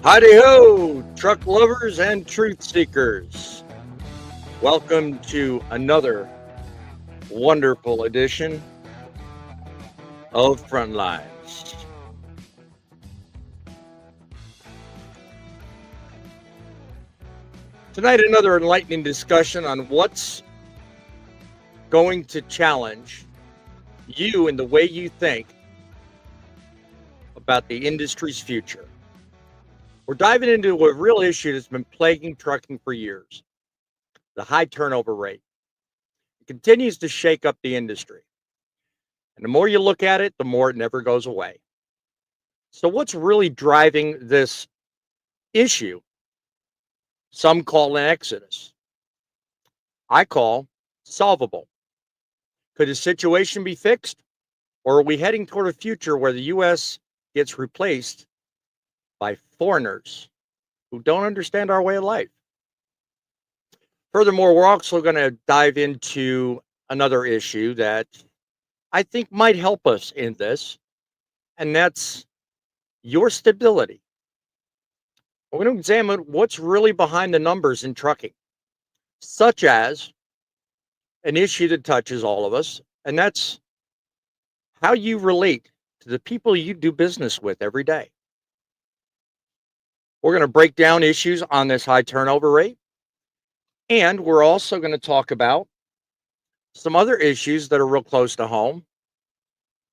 Howdy ho, truck lovers and truth seekers. Welcome to another wonderful edition of FrontLines. Tonight, another enlightening discussion on what's going to challenge you in the way you think about the industry's future. We're diving into a real issue that's been plaguing trucking for years, the high turnover rate. It continues to shake up the industry. And the more you look at it, the more it never goes away. So what's really driving this issue? Some call an exodus. I call solvable. Could the situation be fixed? Or are we heading toward a future where the U.S. gets replaced by foreigners who don't understand our way of life? Furthermore, we're also going to dive into another issue that I think might help us in this, and that's your stability. We're going to examine what's really behind the numbers in trucking, such as an issue that touches all of us, and that's how you relate to the people you do business with every day. We're going to break down issues on this high turnover rate, and we're also going to talk about some other issues that are real close to home,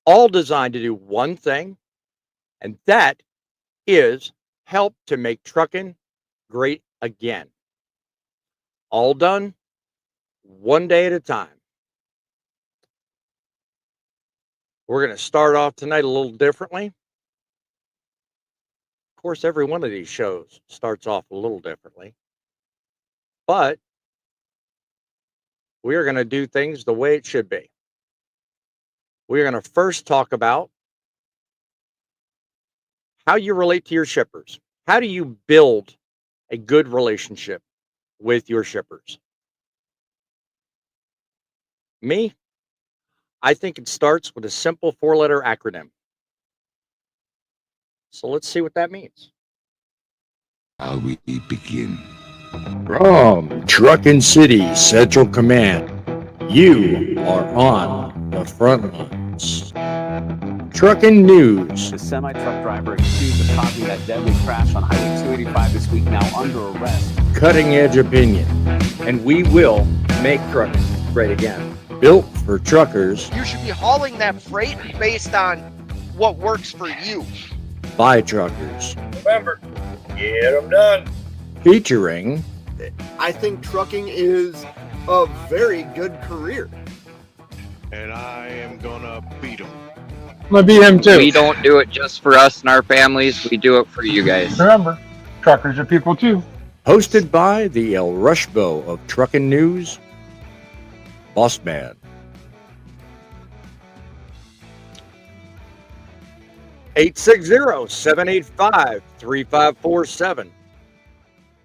all designed to do one thing, and that is help to make trucking great again. All done one day at a time. We're going to start off tonight a little differently. Of course, every one of these shows starts off a little differently, but we are going to do things the way it should be. We're going to first talk about how you relate to your shippers. How do you build a good relationship with your shippers? Me, I think it starts with a simple 4-letter acronym. So let's see what that means. How we begin. From Truckin City Central Command, you are on the front lines. Truckin News. The semi-truck driver accused of causing that deadly crash on Highway 285 this week now under arrest. Cutting edge opinion. And we will make trucking great again. Built for truckers. You should be hauling that freight based on what works for you. By truckers. Remember, get them done. Featuring. I think trucking is a very good career. And I am gonna beat them. I'm gonna beat him too. We don't do it just for us and our families. We do it for you guys. Remember, truckers are people too. Hosted by the El Rushbo of Truckin News, Boss Man. 860-785-3547.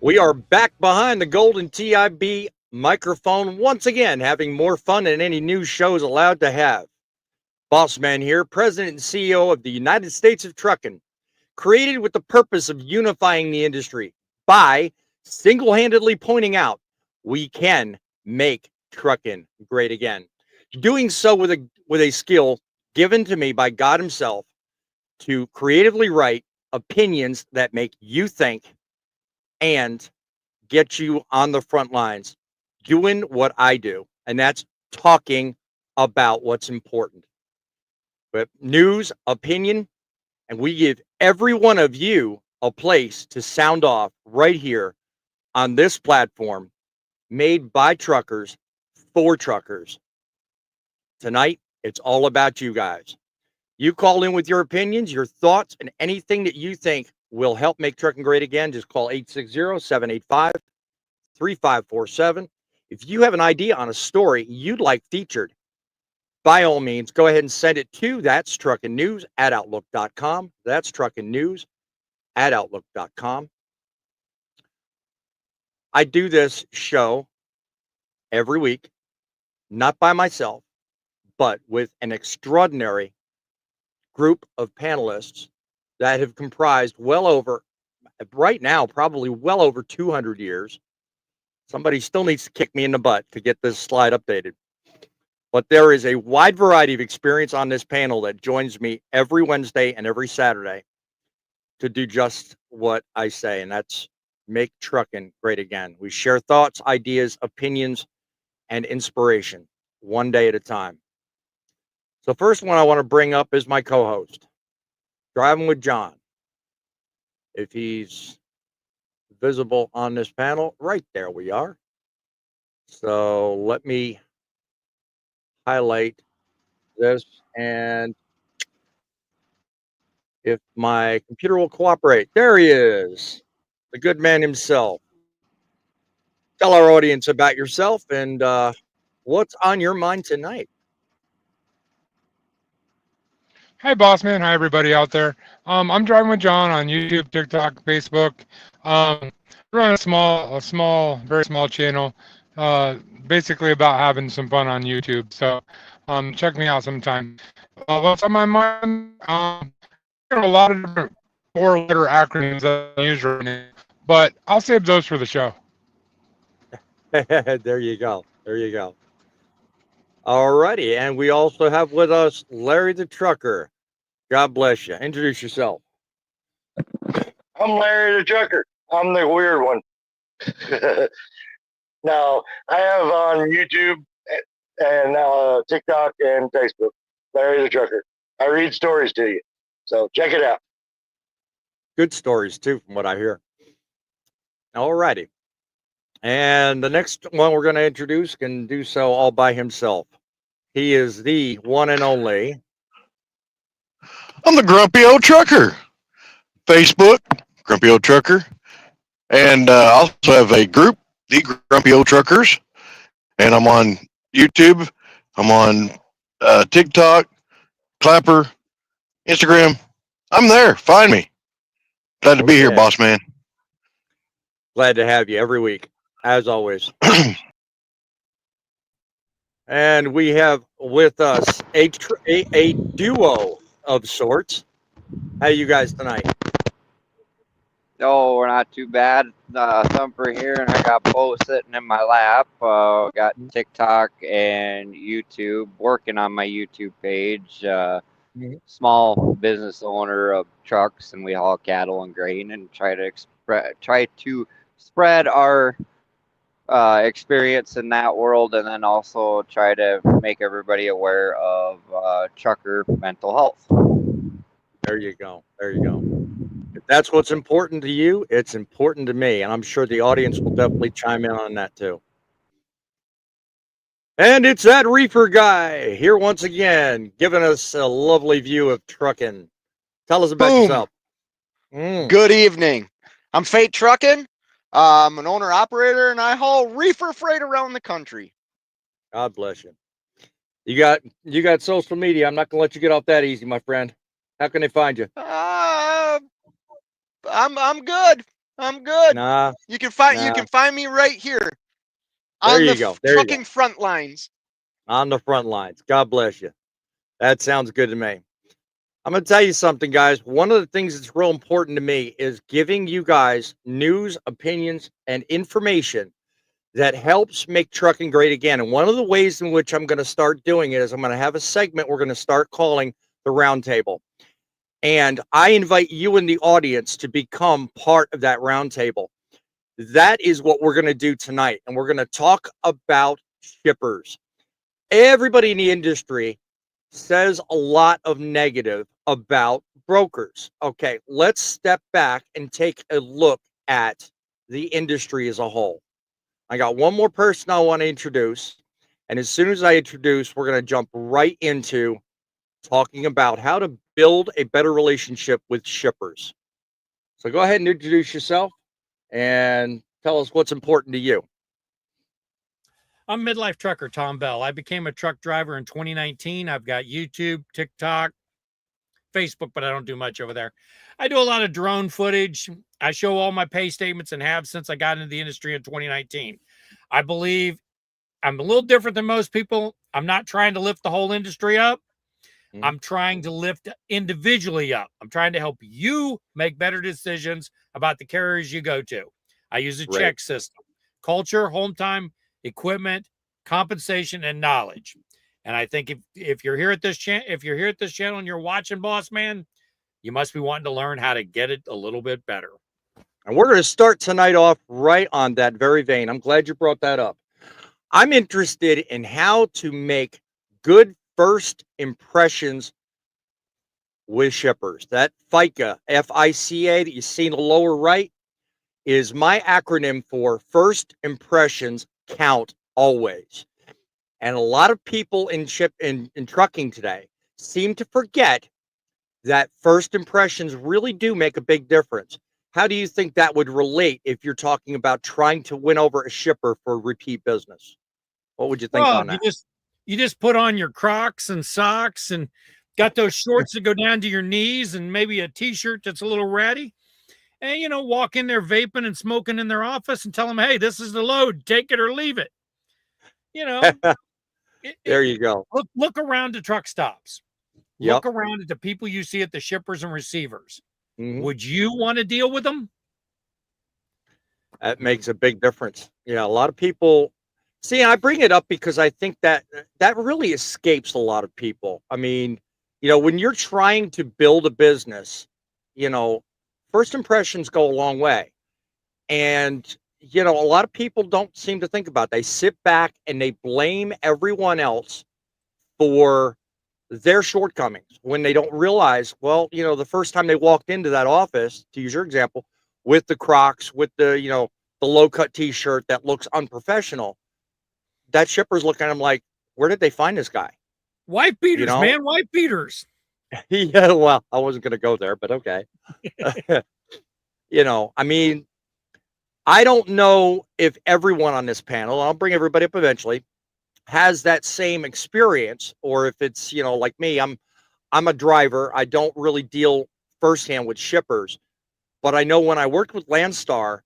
We are back behind the golden TIB microphone once again, having more fun than any news show is allowed to have. Boss Man here, President and CEO of the United States of Truckin', created with the purpose of unifying the industry by single-handedly pointing out we can make trucking great again. Doing so with a skill given to me by God himself to creatively write opinions that make you think and get you on the front lines doing what I do, and that's talking about what's important. But news, opinion, and we give every one of you a place to sound off right here on this platform made by truckers for truckers. Tonight, it's all about you guys. You call in with your opinions, your thoughts, and anything that you think will help make trucking great again. Just call 860-785-3547. If you have an idea on a story you'd like featured, by all means, go ahead and send it to That's Truckin News at Outlook.com. That's Truckin News at Outlook.com. I do this show every week, not by myself, but with an extraordinary group of panelists that have comprised well over right now, probably well over 200 years. Somebody still needs to kick me in the butt to get this slide updated. But there is a wide variety of experience on this panel that joins me every Wednesday and every Saturday to do just what I say, and that's make trucking great again. We share thoughts, ideas, opinions, and inspiration one day at a time. So first one I want to bring up is my co-host, Driving with John. If he's visible on this panel, right there we are. So let me highlight this, and if my computer will cooperate, there he is, the good man himself. Tell our audience about yourself and what's on your mind tonight. Hi, boss man. Hi, everybody out there. I'm driving with John on YouTube, TikTok, Facebook. Run a small, very small channel, basically about having some fun on YouTube. So, check me out sometime. What's on my mind? There are a lot of different 4-letter acronyms that I use right now, but I'll save those for the show. There you go. There you go. All righty. And we also have with us Larry the Trucker. God bless you. Introduce yourself. I'm Larry the Trucker. I'm the weird one. Now, I have on YouTube and TikTok and Facebook, Larry the Trucker. I read stories to you. So check it out. Good stories, too, from what I hear. All righty. And the next one we're going to introduce can do so all by himself. He is the one and only. I'm the Grumpy Old Trucker. Facebook, Grumpy Old Trucker. And I also have a group, the Grumpy Old Truckers. And I'm on YouTube. I'm on TikTok, Clapper, Instagram. I'm there. Find me. Glad to be here, boss man. Glad to have you every week, as always. And we have with us a duo of sorts. How are you guys tonight? Oh, we're not too bad. Thumper here, and I got both sitting in my lap. Got TikTok and YouTube, working on my YouTube page. Small business owner of trucks, and we haul cattle and grain, and try to spread our experience in that world, and then also try to make everybody aware of trucker mental health. There you go. There you go. If that's what's important to you, it's important to me, and I'm sure the audience will definitely chime in on that too. And it's that reefer guy here once again, giving us a lovely view of trucking. Tell us about yourself. Good evening. I'm Fate Truckin. I'm an owner-operator, and I haul reefer freight around the country. God bless you. You got social media. I'm not going to let you get off that easy, my friend. How can they find you? I'm good. I'm good. Nah. You can find me right here. There on you the go. There trucking you go. front lines. On the front lines. God bless you. That sounds good to me. I'm going to tell you something, guys. One of the things that's real important to me is giving you guys news, opinions, and information that helps make trucking great again. And one of the ways in which I'm going to start doing it is I'm going to have a segment we're going to start calling the Roundtable. And I invite you in the audience to become part of that roundtable. That is what we're going to do tonight. And we're going to talk about shippers. Everybody in the industry says a lot of negative about brokers. Okay, let's step back and take a look at the industry as a whole. I got one more person I want to introduce. And as soon as I introduce, we're going to jump right into talking about how to build a better relationship with shippers. So go ahead and introduce yourself and tell us what's important to you. I'm midlife trucker Tom Bell. I became a truck driver in 2019. I've got YouTube, TikTok, Facebook, but I don't do much over there. I do a lot of drone footage. I show all my pay statements and have since I got into the industry in 2019. I believe I'm a little different than most people. I'm not trying to lift the whole industry up. I'm trying to lift individually up. I'm trying to help you make better decisions about the carriers you go to. I use a Right. check system: culture, home time, equipment, compensation, and knowledge. And I think if you're here at this channel and you're watching, boss man, you must be wanting to learn how to get it a little bit better. And we're going to start tonight off right on that very vein. I'm glad you brought that up. I'm interested in how to make good first impressions with shippers. That FICA, FICA, that you see in the lower right is my acronym for first impressions count always. And a lot of people in trucking today seem to forget that first impressions really do make a big difference. How do you think that would relate if you're talking about trying to win over a shipper for repeat business? What would you think Well, on that? you just put on your Crocs and socks and got those shorts that go down to your knees and maybe a t-shirt that's a little ratty, and walk in there vaping and smoking in their office and tell them, hey, this is the load, take it or leave it. There you go. Look around the truck stops. Yep. Look around at the people you see at the shippers and receivers. Mhm. Would you want to deal with them? That makes a big difference. Yeah, a lot of people see. I bring it up because I think that really escapes a lot of people. I mean, when you're trying to build a business, first impressions go a long way. And a lot of people don't seem to think about it. They sit back and they blame everyone else for their shortcomings when they don't realize, well, the first time they walked into that office, to use your example, with the Crocs, with the, the low cut t-shirt that looks unprofessional, that shipper's looking at him like, where did they find this guy? White beaters, man, white beaters. Yeah, well, I wasn't going to go there, but okay. I mean, I don't know if everyone on this panel, I'll bring everybody up eventually, has that same experience, or if it's, like me, I'm a driver. I don't really deal firsthand with shippers, but I know when I worked with Landstar,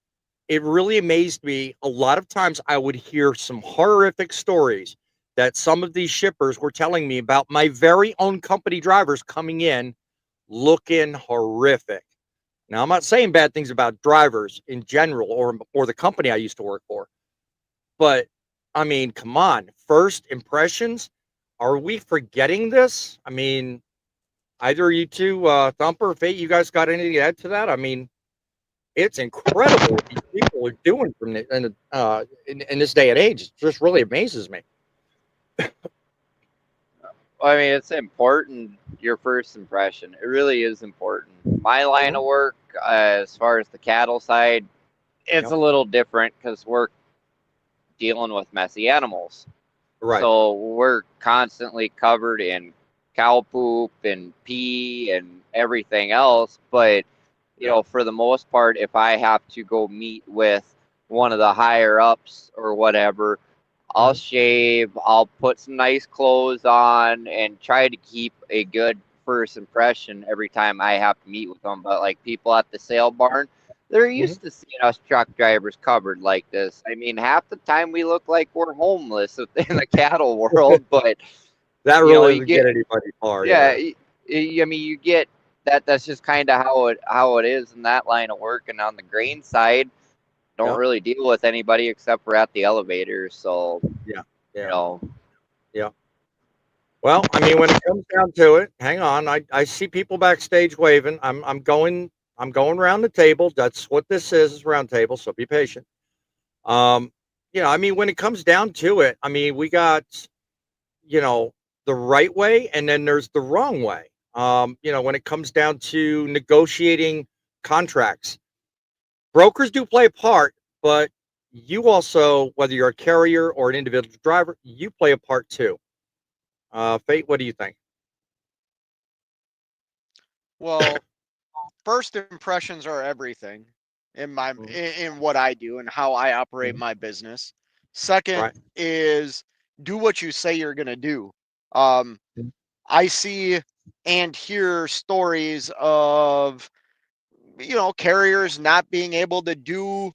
it really amazed me. A lot of times I would hear some horrific stories that some of these shippers were telling me about my very own company drivers coming in looking horrific. Now, I'm not saying bad things about drivers in general or the company I used to work for, but I mean, come on, first impressions. Are we forgetting this? I mean, either you two, Thumper, Fate, you guys got anything to add to that? I mean, it's incredible what these people are doing in this day and age. It just really amazes me. I mean, it's important, your first impression. It really is important. My line of work, as far as the cattle side, it's a little different because we're dealing with messy animals. Right. So we're constantly covered in cow poop and pee and everything else. But, for the most part, if I have to go meet with one of the higher ups or whatever, I'll shave, I'll put some nice clothes on and try to keep a good first impression every time I have to meet with them. But like people at the sale barn, they're used to seeing us truck drivers covered like this. I mean, half the time we look like we're homeless in the cattle world, but that really doesn't get anybody far. Yeah, I mean, you get that. That's just kind of how it is in that line of work. And on the grain side, don't really deal with anybody except for at the elevator. So yeah. Well, I mean, when it comes down to it, hang on. I see people backstage waving. I'm going around the table. That's what this is round table. So be patient. I mean, when it comes down to it, I mean, we got, the right way and then there's the wrong way. When it comes down to negotiating contracts, brokers do play a part, but you also, whether you're a carrier or an individual driver, you play a part too. Fate, what do you think? Well, first impressions are everything in what I do and how I operate my business. Second is do what you say you're going to do. I see and hear stories of, carriers not being able to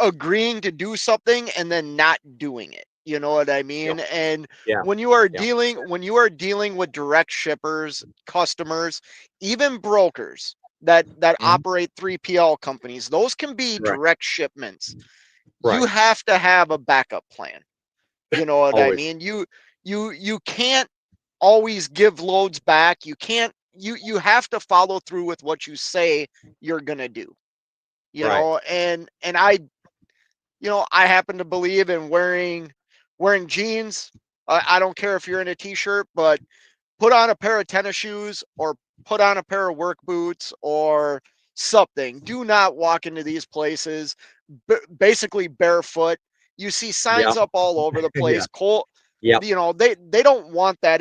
agreeing to do something and then not doing it. You know what I mean? Yep. And Yeah. when you are dealing with direct shippers, customers, even brokers, that operate 3PL companies. Those can be direct shipments. You have to have a backup plan. You know what I mean? You can't always give loads back. You can't. You have to follow through with what you say you're gonna do. You know, and I happen to believe in wearing jeans. I don't care if you're in a t-shirt, but put on a pair of tennis shoes or put on a pair of work boots or something. Do not walk into these places basically barefoot. You see signs up all over the place. Cole, you know, they don't want that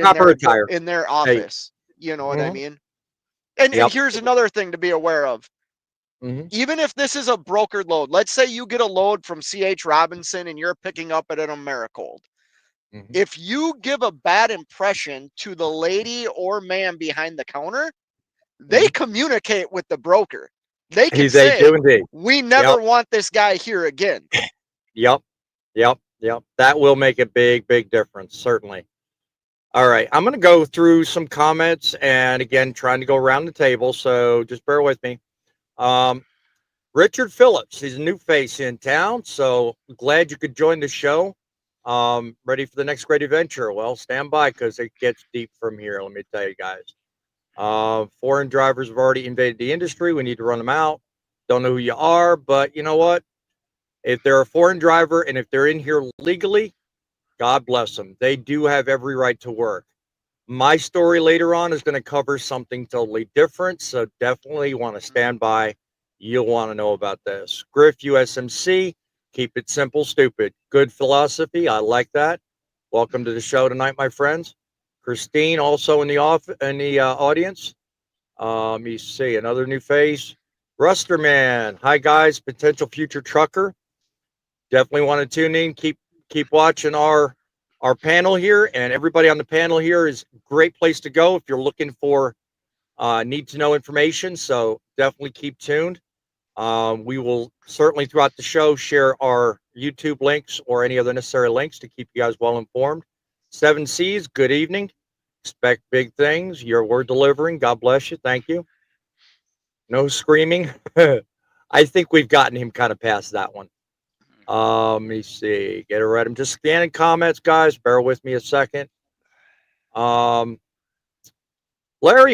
in their office. You know what I mean? And here's another thing to be aware of. Even if this is a brokered load, let's say you get a load from C.H. Robinson and you're picking up at an Americold. If you give a bad impression to the lady or man behind the counter, they communicate with the broker. They can say, we never want this guy here again. Yep. That will make a big, big difference, certainly. All right. I'm going to go through some comments and, again, trying to go around the table, so just bear with me. Richard Phillips, he's a new face in town, so glad you could join the show. Ready for the next great adventure? Well, stand by because it gets deep from here, let me tell you guys. Foreign drivers have already invaded the industry. We need to run them out. Don't know who you are, but you know what? If they're a foreign driver and if they're in here legally, God bless them. They do have every right to work. My story later on is going to cover something totally different, so definitely want to stand by. You'll want to know about this. Griff USMC, keep it simple, stupid. Good philosophy. I like that. Welcome to the show tonight, my friends. Christine, also in the audience. Let me see another new face. Rusterman. Hi guys, potential future trucker. Definitely want to tune in. Keep watching our panel here, and everybody on the panel here is a great place to go if you're looking for need to know information. So definitely keep tuned. We will certainly throughout the show share our YouTube links or any other necessary links to keep you guys well informed. 7 C's, good evening. Expect big things. Your word delivering. God bless you. Thank you. No screaming. I think we've gotten him kind of past that one. Let me see. Get it right. I'm just scanning comments, guys. Bear with me a second. Larry,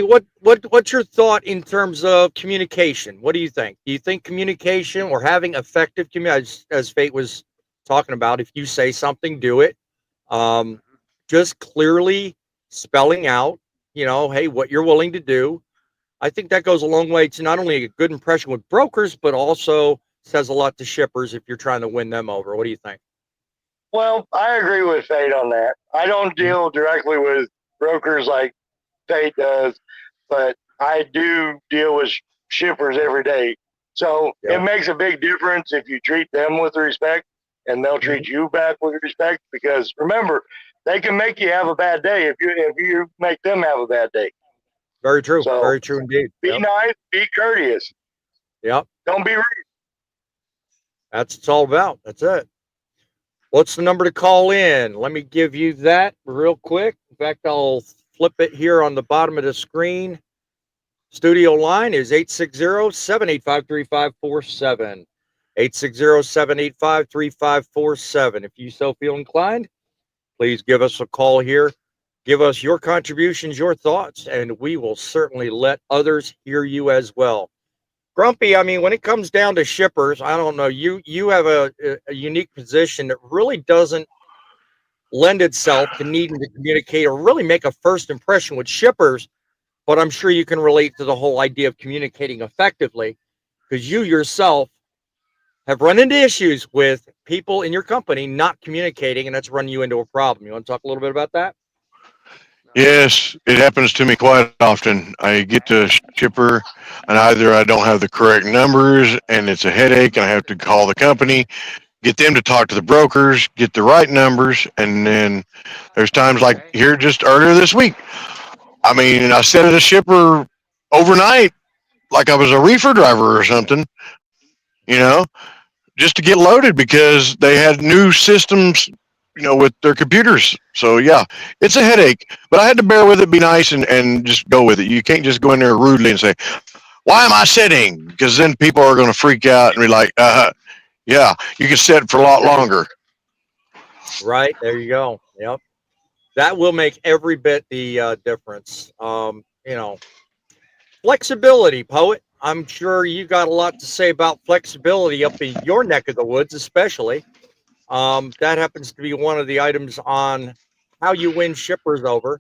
what's your thought in terms of communication? What do you think? Do you think communication or having effective communication, as Fate was talking about, if you say something, do it. Just clearly spelling out, hey, what you're willing to do. I think that goes a long way to not only a good impression with brokers, but also says a lot to shippers if you're trying to win them over. What do you think? Well, I agree with Fate on that. I don't deal directly with brokers like Fate does, but I do deal with shippers every day. So it makes a big difference if you treat them with respect and they'll treat you back with respect, because remember, they can make you have a bad day if you make them have a bad day. Very true. So, very true indeed. Be nice, be courteous. Yep. Don't be rude. That's what it's all about. That's it. What's the number to call in? Let me give you that real quick. In fact, I'll flip it here on the bottom of the screen. Studio line is 860-785-3547. 860-785-3547. If you so feel inclined, please give us a call here. Give us your contributions, your thoughts, and we will certainly let others hear you as well. Grumpy, I mean, when it comes down to shippers, I don't know, you have a unique position that really doesn't lend itself to needing to communicate or really make a first impression with shippers, but I'm sure you can relate to the whole idea of communicating effectively, because you yourself have run into issues with people in your company not communicating, and that's running you into a problem. You want to talk a little bit about that? Yes, it happens to me quite often. I get to a shipper and either I don't have the correct numbers and it's a headache and I have to call the company, get them to talk to the brokers, get the right numbers, and then there's times like here just earlier this week. I mean, I sent a shipper overnight like I was a reefer driver or something, just to get loaded because they had new systems, with their computers. So yeah, it's a headache, but I had to bear with it, be nice, and just go with it. You can't just go in there rudely and say, why am I sitting? Because then people are going to freak out and be like, yeah, you can sit for a lot longer. Right. There you go. Yep. That will make every bit the difference. Flexibility, poet. I'm sure you got a lot to say about flexibility up in your neck of the woods, especially. That happens to be one of the items on how you win shippers over.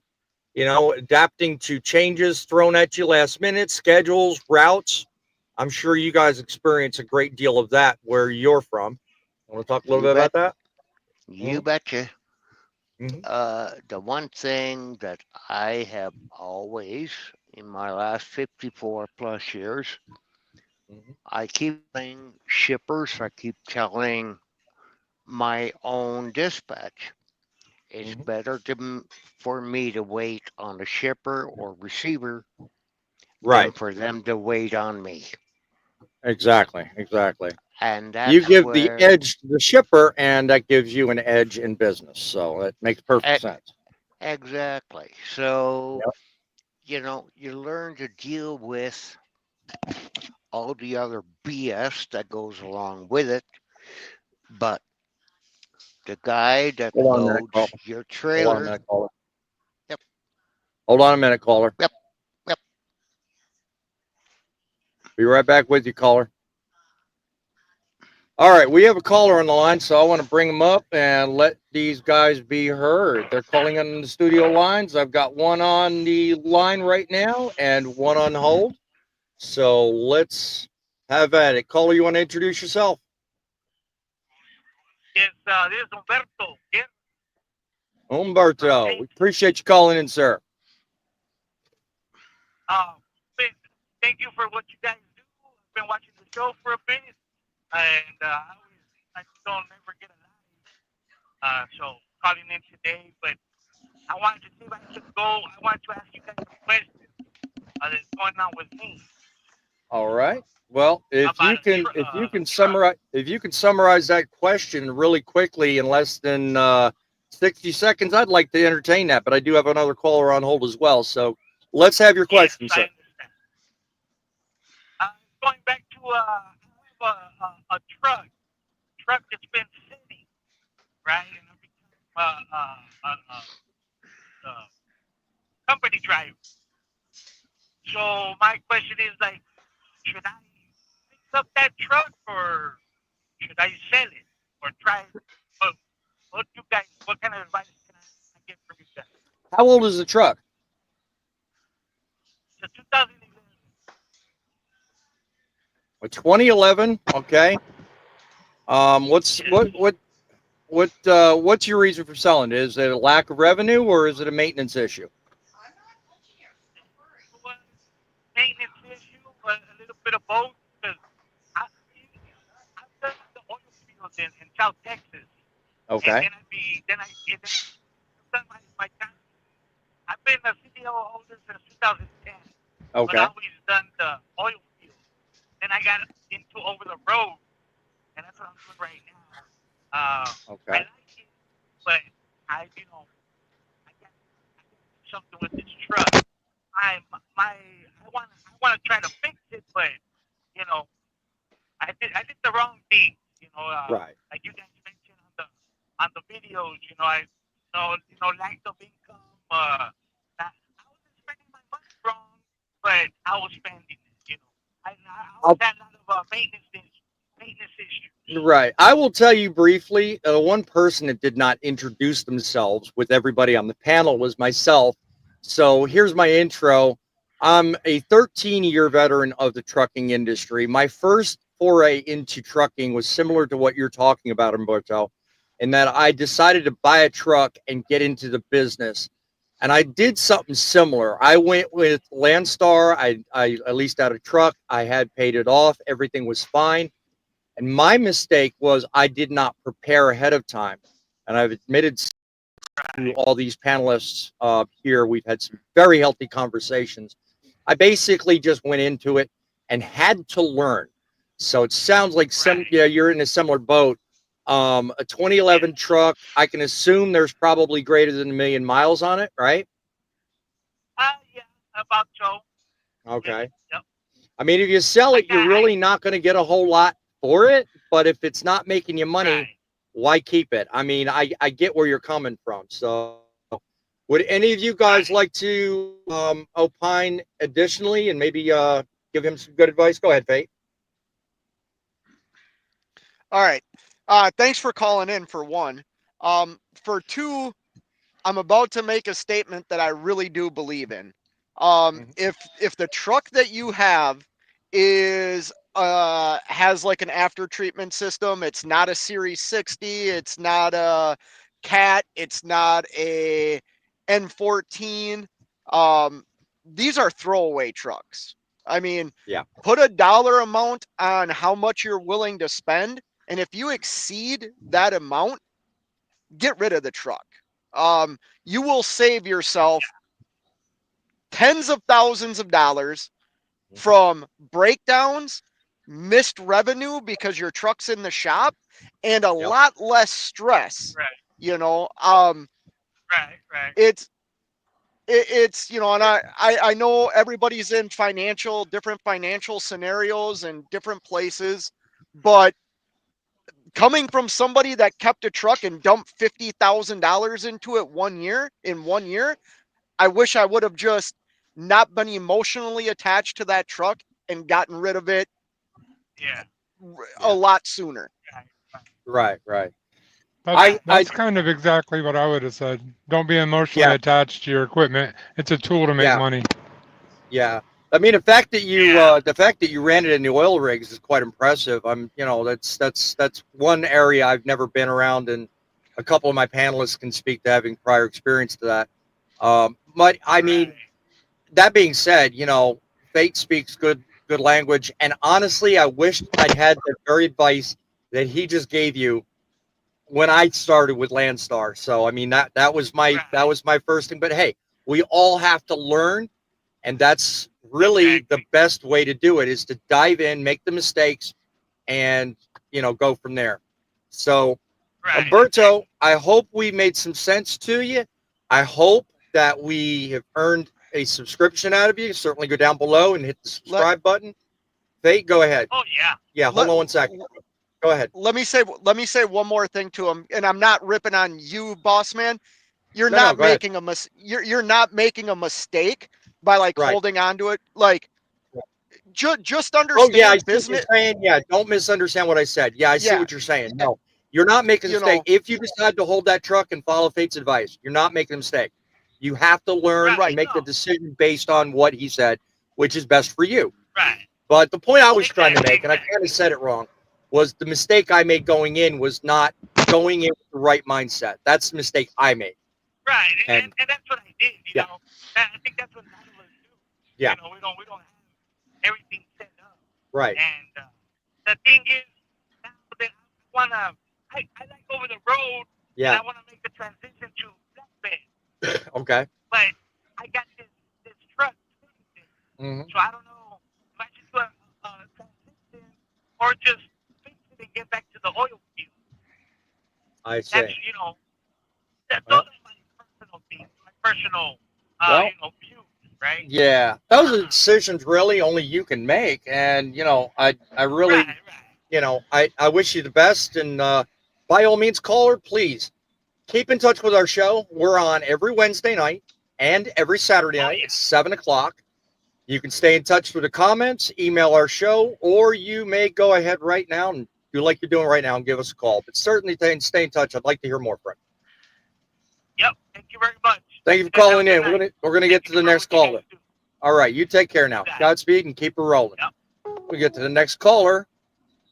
Adapting to changes thrown at you last minute, schedules, routes. I'm sure you guys experience a great deal of that where you're from. Want to talk a little bit about that? You betcha. Mhm. The one thing that I have always, in my last 54 plus years, I keep telling shippers, I keep telling my own dispatch, it's better for me to wait on a shipper or receiver than Right. for them to wait on me. Exactly. And You that's give the where edge to the shipper, and that gives you an edge in business. So it makes perfect sense. exactly. So, Yep. you learn to deal with all the other BS that goes along with it. But the guy that Hold on a minute, loads caller. your Hold on a trailer, minute, caller. yep, Hold on a minute, caller. yep. Be right back with you, caller. All right, we have a caller on the line, so I want to bring them up and let these guys be heard. They're calling on the studio lines. I've got one on the line right now and one on hold. So let's have at it. Caller, you want to introduce yourself? Yes, this is Humberto. Yes. Humberto, we appreciate you calling in, sir. Thank you for what you guys do. I've been watching the show for a bit, and I don't ever get a live. So calling in today, but I wanted to see if I could go. I wanted to ask you guys a question that's going on with me. All right. Well, if you can summarize that question really quickly in less than 60 seconds, I'd like to entertain that. But I do have another caller on hold as well. So let's have your question, Yes, I sir. understand. Going back to a truck that's been sitting, right? And I become company driver. So my question is like, should I fix up that truck or should I sell it or try it? What kind of advice can I get from you guys? How old is the truck? It's a 2011. A 2011. Okay. What's your reason for selling? Is it a lack of revenue or is it a maintenance issue? Maintenance issue, a little bit of both. Because I've done the oil field in South Texas. Okay. And then I've done my time. I've been a CDL holder since 2010. Okay. But I always done the oil field. Then I got into over the road, and that's what I'm doing right now. Okay. I like it, but I got something with this truck. I want to try to fix it, but I did the wrong thing. Right. Like you guys mentioned on the videos. Lack of income. I wasn't spending my money wrong, but I was spending it. I had a lot of maintenance issues. Right. I will tell you briefly, one person that did not introduce themselves with everybody on the panel was myself. So here's my intro. I'm a 13-year veteran of the trucking industry. My first foray into trucking was similar to what you're talking about, Humberto, in that I decided to buy a truck and get into the business. And I did something similar. I went with Landstar. I leased out a truck. I had paid it off. Everything was fine. And my mistake was I did not prepare ahead of time. And I've admitted to all these panelists here, we've had some very healthy conversations. I basically just went into it and had to learn. So it sounds like you're in a similar boat. A 2011 truck, I can assume there's probably greater than 1 million miles on it, right? Yeah, about so. Okay. Yep. I mean, if you sell it, you're really not going to get a whole lot for it. But if it's not making you money, why keep it? I mean, I get where you're coming from. So would any of you guys like to opine additionally and maybe give him some good advice? Go ahead, Fate. All right. Thanks for calling in, for one. For two, I'm about to make a statement that I really do believe in. If the truck that you have is has like an after treatment system, it's not a Series 60, it's not a Cat, it's not a N14. These are throwaway trucks. I mean, put a dollar amount on how much you're willing to spend, and if you exceed that amount, get rid of the truck. You will save yourself tens of thousands of dollars from breakdowns, missed revenue because your truck's in the shop, and a lot less stress. You know, it's you know, and I know everybody's in different financial scenarios and different places, but coming from somebody that kept a truck and dumped $50,000 into it in 1 year, I wish I would have just not been emotionally attached to that truck and gotten rid of it a lot sooner. Right. That's kind of exactly what I would have said. Don't be emotionally attached to your equipment. It's a tool to make money. Yeah. I mean, the fact that you ran it in the oil rigs is quite impressive. You know, that's one area I've never been around, and a couple of my panelists can speak to having prior experience to that. But I mean, that being said, you know, Fate speaks good language, and honestly, I wish I'd had the very advice that he just gave you when I started with Landstar. So I mean, that was my first thing. But hey, we all have to learn. And that's really the best way to do it, is to dive in, make the mistakes, and, you know, go from there. So, Umberto, I hope we made some sense to you. I hope that we have earned a subscription out of you. Certainly go down below and hit the subscribe button. Fate, go ahead. Oh, yeah. Yeah, hold on 1 second. Go ahead. Let me say one more thing to him, and I'm not ripping on you, boss man. You're not making a mistake by holding on to it. Like, just understand. Oh yeah, I see business. what you're saying. Yeah, don't misunderstand what I said. Yeah, I see what you're saying. No, you're not making a mistake. If you decide to hold that truck and follow Fate's advice, you're not making a mistake. You have to learn and make the decision based on what he said, which is best for you. Right. But the point I was trying to make, and I kind of said it wrong, was the mistake I made going in was not going in with the right mindset. That's the mistake I made. Right, and that's what I did. You know, I think that's what none of us do. Yeah. You know, we don't have everything set up. Right. And the thing is, now that I like over the road. Yeah. And I want to make the transition to flatbed. Okay. But I got this truck. Mm-hmm. So I don't know if I should do a transition or just fix it and get back to the oil field. I see. That's, you know, those are my personal things, my personal, you know, views, right? Yeah, those are decisions really only you can make, and you know, I really, you know, I wish you the best, and by all means, caller, please keep in touch with our show. We're on every Wednesday night and every Saturday night at 7:00. You can stay in touch with the comments, email our show, or you may go ahead right now and do like you're doing right now and give us a call. But certainly stay in touch. I'd like to hear more from you. Yep. Thank you very much. Thank you for calling in. We're gonna get to the next caller. All right, you take care now. Godspeed and keep her rolling. Yep. We get to the next caller,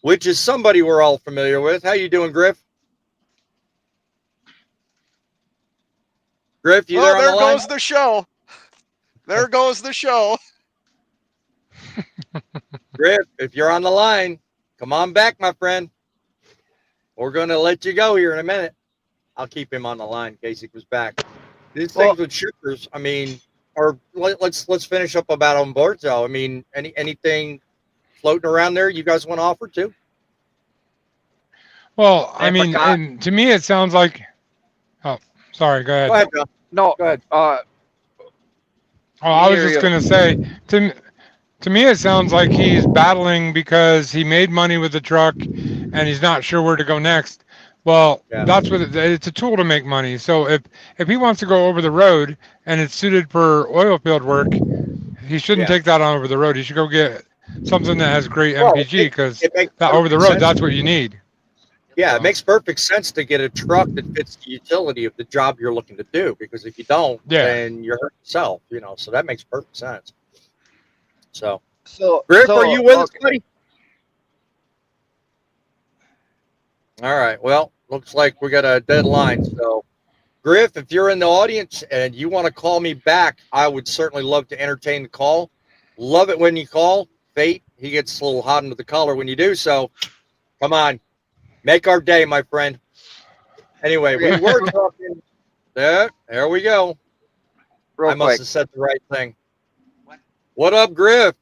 which is somebody we're all familiar with. How you doing, Griff? Griff, you there on the line? There goes the show. There goes the show. Griff, if you're on the line, come on back, my friend. We're gonna let you go here in a minute. I'll keep him on the line in case he comes back. These things with shippers, I mean, or let's finish up about Umberto. I mean, anything floating around there you guys want to offer too? Well, I mean, and to me it sounds like. Oh, sorry. Go ahead. Go ahead, John. No, go ahead. I was just gonna say to To me, it sounds like he's battling because he made money with the truck and he's not sure where to go next. Well, that's what it's a tool to make money. So if he wants to go over the road and it's suited for oil field work, he shouldn't take that on over the road. He should go get something that has great MPG because that over the road, that's what you need. Yeah, it makes perfect sense to get a truck that fits the utility of the job you're looking to do, because if you don't, then you're hurting yourself, you know, so that makes perfect sense. So Griff, are you with us, buddy? All right, well, looks like we got a deadline. So Griff, if you're in the audience and you want to call me back, I would certainly love to entertain the call. Love it when you call. Fate, he gets a little hot under the collar when you do so. Come on. Make our day, my friend. Anyway, we were talking. There we go. I must have said the right thing. What up, Griff?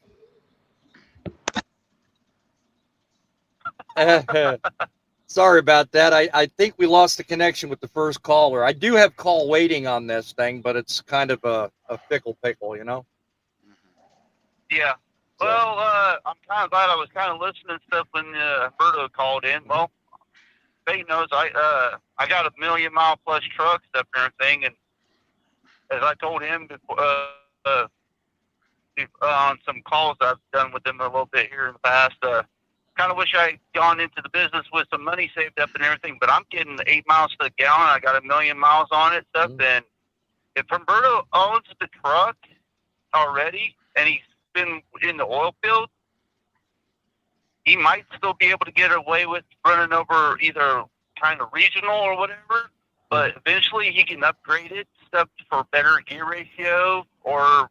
Sorry about that. I think we lost the connection with the first caller. I do have call waiting on this thing, but it's kind of a fickle pickle, you know? Yeah. Well, I'm kind of glad I was kind of listening to stuff when Berto called in. Well, Fate knows I got a 1,000,000-mile plus truck stuff and everything, and as I told him before, on some calls I've done with him a little bit here in the past, kind of wish I'd gone into the business with some money saved up and everything, but I'm getting 8 miles to the gallon. I got 1,000,000 miles on it, stuff, and if Humberto owns the truck already and he's been in the oil field, he might still be able to get away with running over either kind of regional or whatever, but eventually he can upgrade it, stuff for better gear ratio or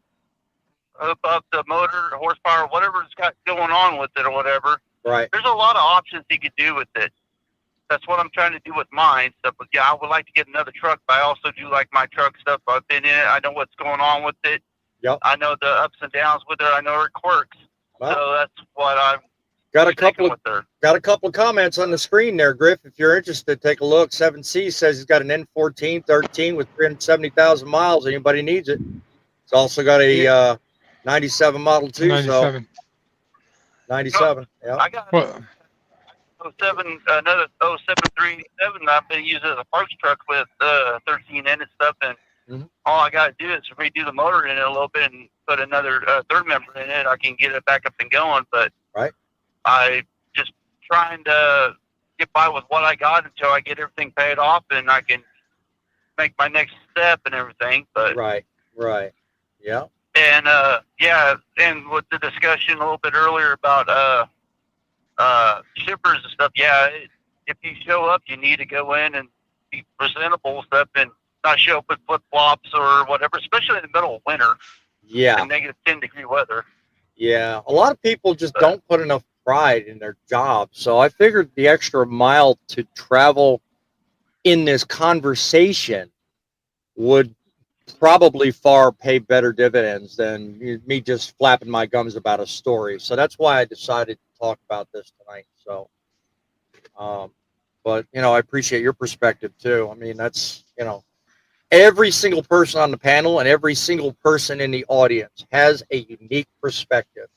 up the motor, horsepower, whatever's got going on with it or whatever. Right. There's a lot of options he could do with it. That's what I'm trying to do with mine stuff. But yeah, I would like to get another truck, but I also do like my truck stuff. I've been in it. I know what's going on with it. Yep. I know the ups and downs with it. I know her quirks. Well, so that's what I'm got a couple of comments on the screen there, Griff. If you're interested, take a look. 7C says he's got an N14 13 with 370,000 miles. Anybody needs it. He's also got a 97 Model 2. 97. So 97. Yeah. I got another 0737 I've been using as a parks truck with 13 in and stuff, and all I got to do is redo the motor in it a little bit and put another third member in it. I can get it back up and going, but I just trying to get by with what I got until I get everything paid off and I can make my next step and everything. But right, yeah. And and with the discussion a little bit earlier about shippers and stuff, if you show up, you need to go in and be presentable and stuff, and not show up with flip flops or whatever, especially in the middle of winter. Yeah. And negative 10-degree weather. Yeah, a lot of people just don't put enough pride in their job. So I figured the extra mile to travel in this conversation would probably far pay better dividends than me just flapping my gums about a story. So that's why I decided to talk about this tonight. So, but, you know, I appreciate your perspective too. I mean, that's, you know, every single person on the panel and every single person in the audience has a unique perspective.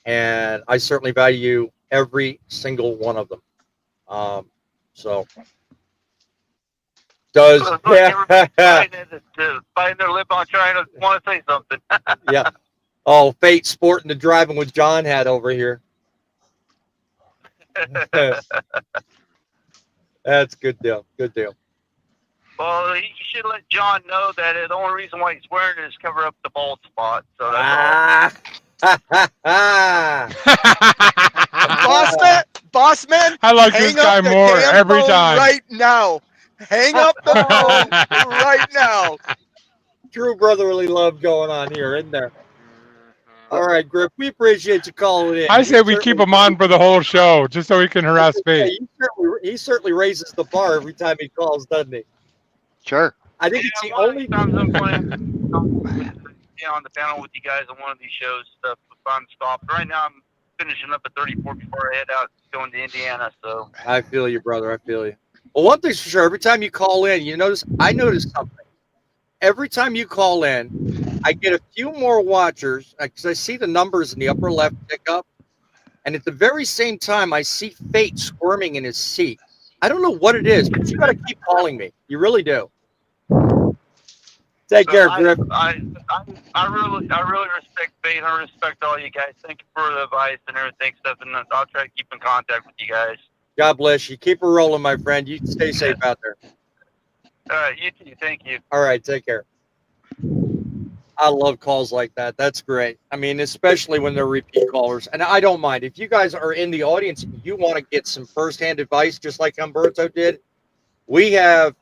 And I certainly value every single one of them. So does biting their lip on trying to want to say something. Yeah. Oh, Fate sporting the Driving with John hat over here. That's good deal. Good deal. Well, you should let John know that the only reason why he's wearing it is cover up the bald spot. So that's Boss man, I like this guy more every time. Right now. Hang up the phone right now. True brotherly love going on here, isn't there? All right, Griff, we appreciate you calling in. I say we keep him on for the whole show, just so he can harass Fate. He certainly raises the bar every time he calls, doesn't he? Sure. I think it's the only times I'm playing on the panel with you guys on one of these shows stuff if I'm stopped. Right now I'm finishing up at 34 before I head out going to Indiana. So I feel you, brother. I feel you. Well, one thing's for sure, every time you call in, I notice something. Every time you call in, I get a few more watchers because I see the numbers in the upper left tick up, and at the very same time, I see Fate squirming in his seat. I don't know what it is, but you got to keep calling me. You really do. Take care, Griff. I really respect Fate. I respect all you guys. Thank you for the advice and everything, stuff, and I'll try to keep in contact with you guys. God bless you. Keep it rolling, my friend. You stay safe out there. All right, you too. Thank you. All right, take care. I love calls like that. That's great. I mean, especially when they're repeat callers. And I don't mind. If you guys are in the audience and you want to get some firsthand advice, just like Humberto did, we have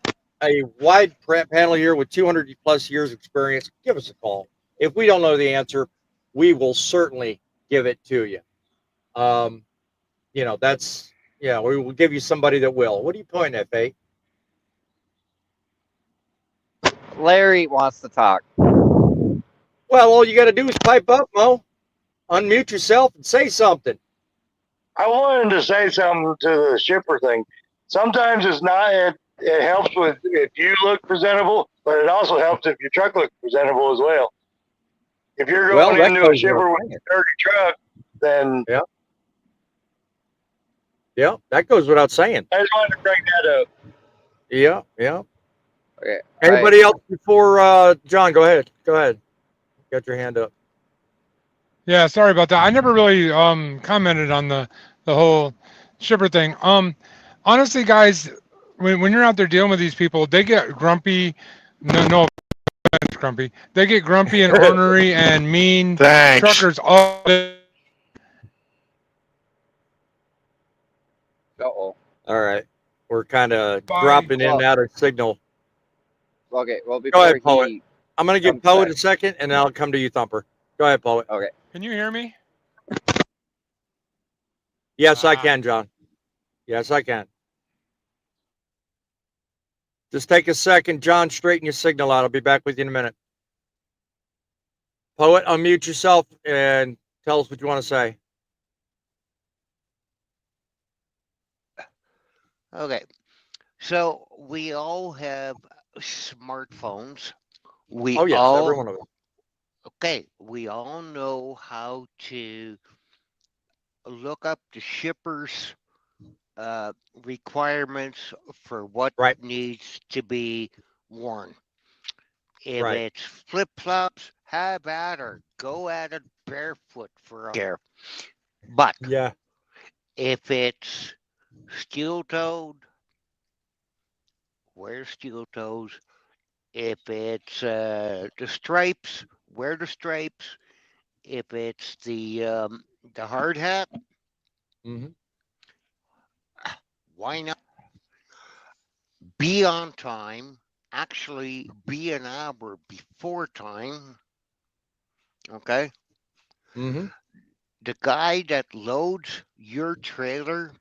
a wide panel here with 200 plus years experience. Give us a call. If we don't know the answer, we will certainly give it to you. That's, we will give you somebody that will. What are you pointing at, Faye? Larry wants to talk. Well, all you got to do is pipe up, Mo. Unmute yourself and say something. I wanted to say something to the shipper thing. Sometimes it's not, it helps with if you look presentable, but it also helps if your truck looks presentable as well. If you're going into a shipper with a dirty truck, then... Yeah, that goes without saying. I just wanted to bring that up. Yeah. Okay. Anybody else before John? Go ahead. Got your hand up. Yeah, sorry about that. I never really commented on the whole shipper thing. Honestly, guys, when you're out there dealing with these people, they get grumpy. No offense, grumpy. They get grumpy and ornery and mean. Thanks. Truckers all day. Uh-oh. All right. We're kind of dropping in and out of signal. Okay, well, Go before ahead, Poet. I'm going to give Poet a second, and then I'll come to you, Thumper. Go ahead, Poet. Okay. Can you hear me? Yes, I can, John. Yes, I can. Just take a second, John. Straighten your signal out. I'll be back with you in a minute. Poet, unmute yourself and tell us what you want to say. Okay. So we all have smartphones. Every one of them. Okay, we all know how to look up the shipper's requirements for what needs to be worn. If it's flip-flops, have at her. Go at it barefoot for a care. But if it's steel-toed, wear steel toes. If it's the stripes, wear the stripes. If it's the hard hat, why not? Be on time. Actually, be an hour before time. Okay? The guy that loads your trailer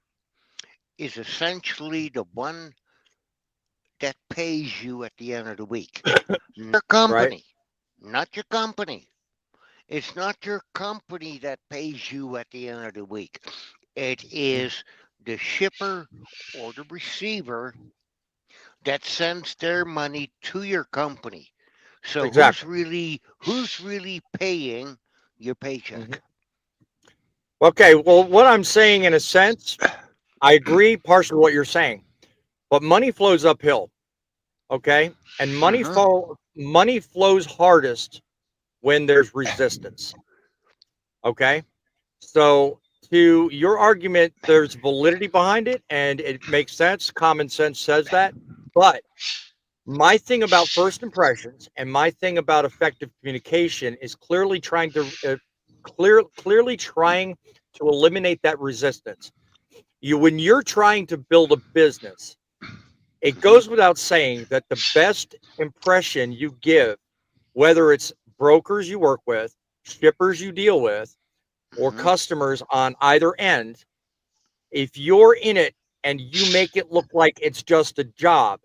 is essentially the one that pays you at the end of the week. Your company, not your company. It's not your company that pays you at the end of the week. It is the shipper or the receiver that sends their money to your company. So who's really paying your paycheck? Okay, well, what I'm saying in a sense, I agree partially with what you're saying, but money flows uphill, okay? And money flows hardest when there's resistance, okay? So to your argument, there's validity behind it, and it makes sense. Common sense says that. But my thing about first impressions and my thing about effective communication is clearly trying to eliminate that resistance. When you're trying to build a business, it goes without saying that the best impression you give, whether it's brokers you work with, shippers you deal with, or customers on either end, if you're in it and you make it look like it's just a job,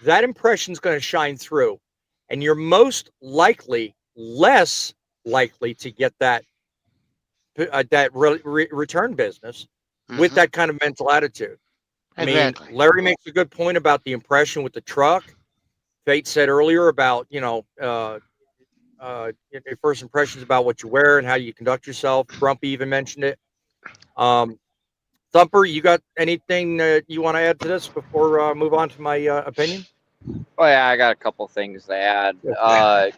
that impression is going to shine through, and you're less likely to get that return business with that kind of mental attitude. I mean, Larry makes a good point about the impression with the truck. Fate said earlier about, your first impressions about what you wear and how you conduct yourself. Grumpy even mentioned it. Thumper, you got anything that you want to add to this before move on to my opinion? Oh yeah, I got a couple things to add.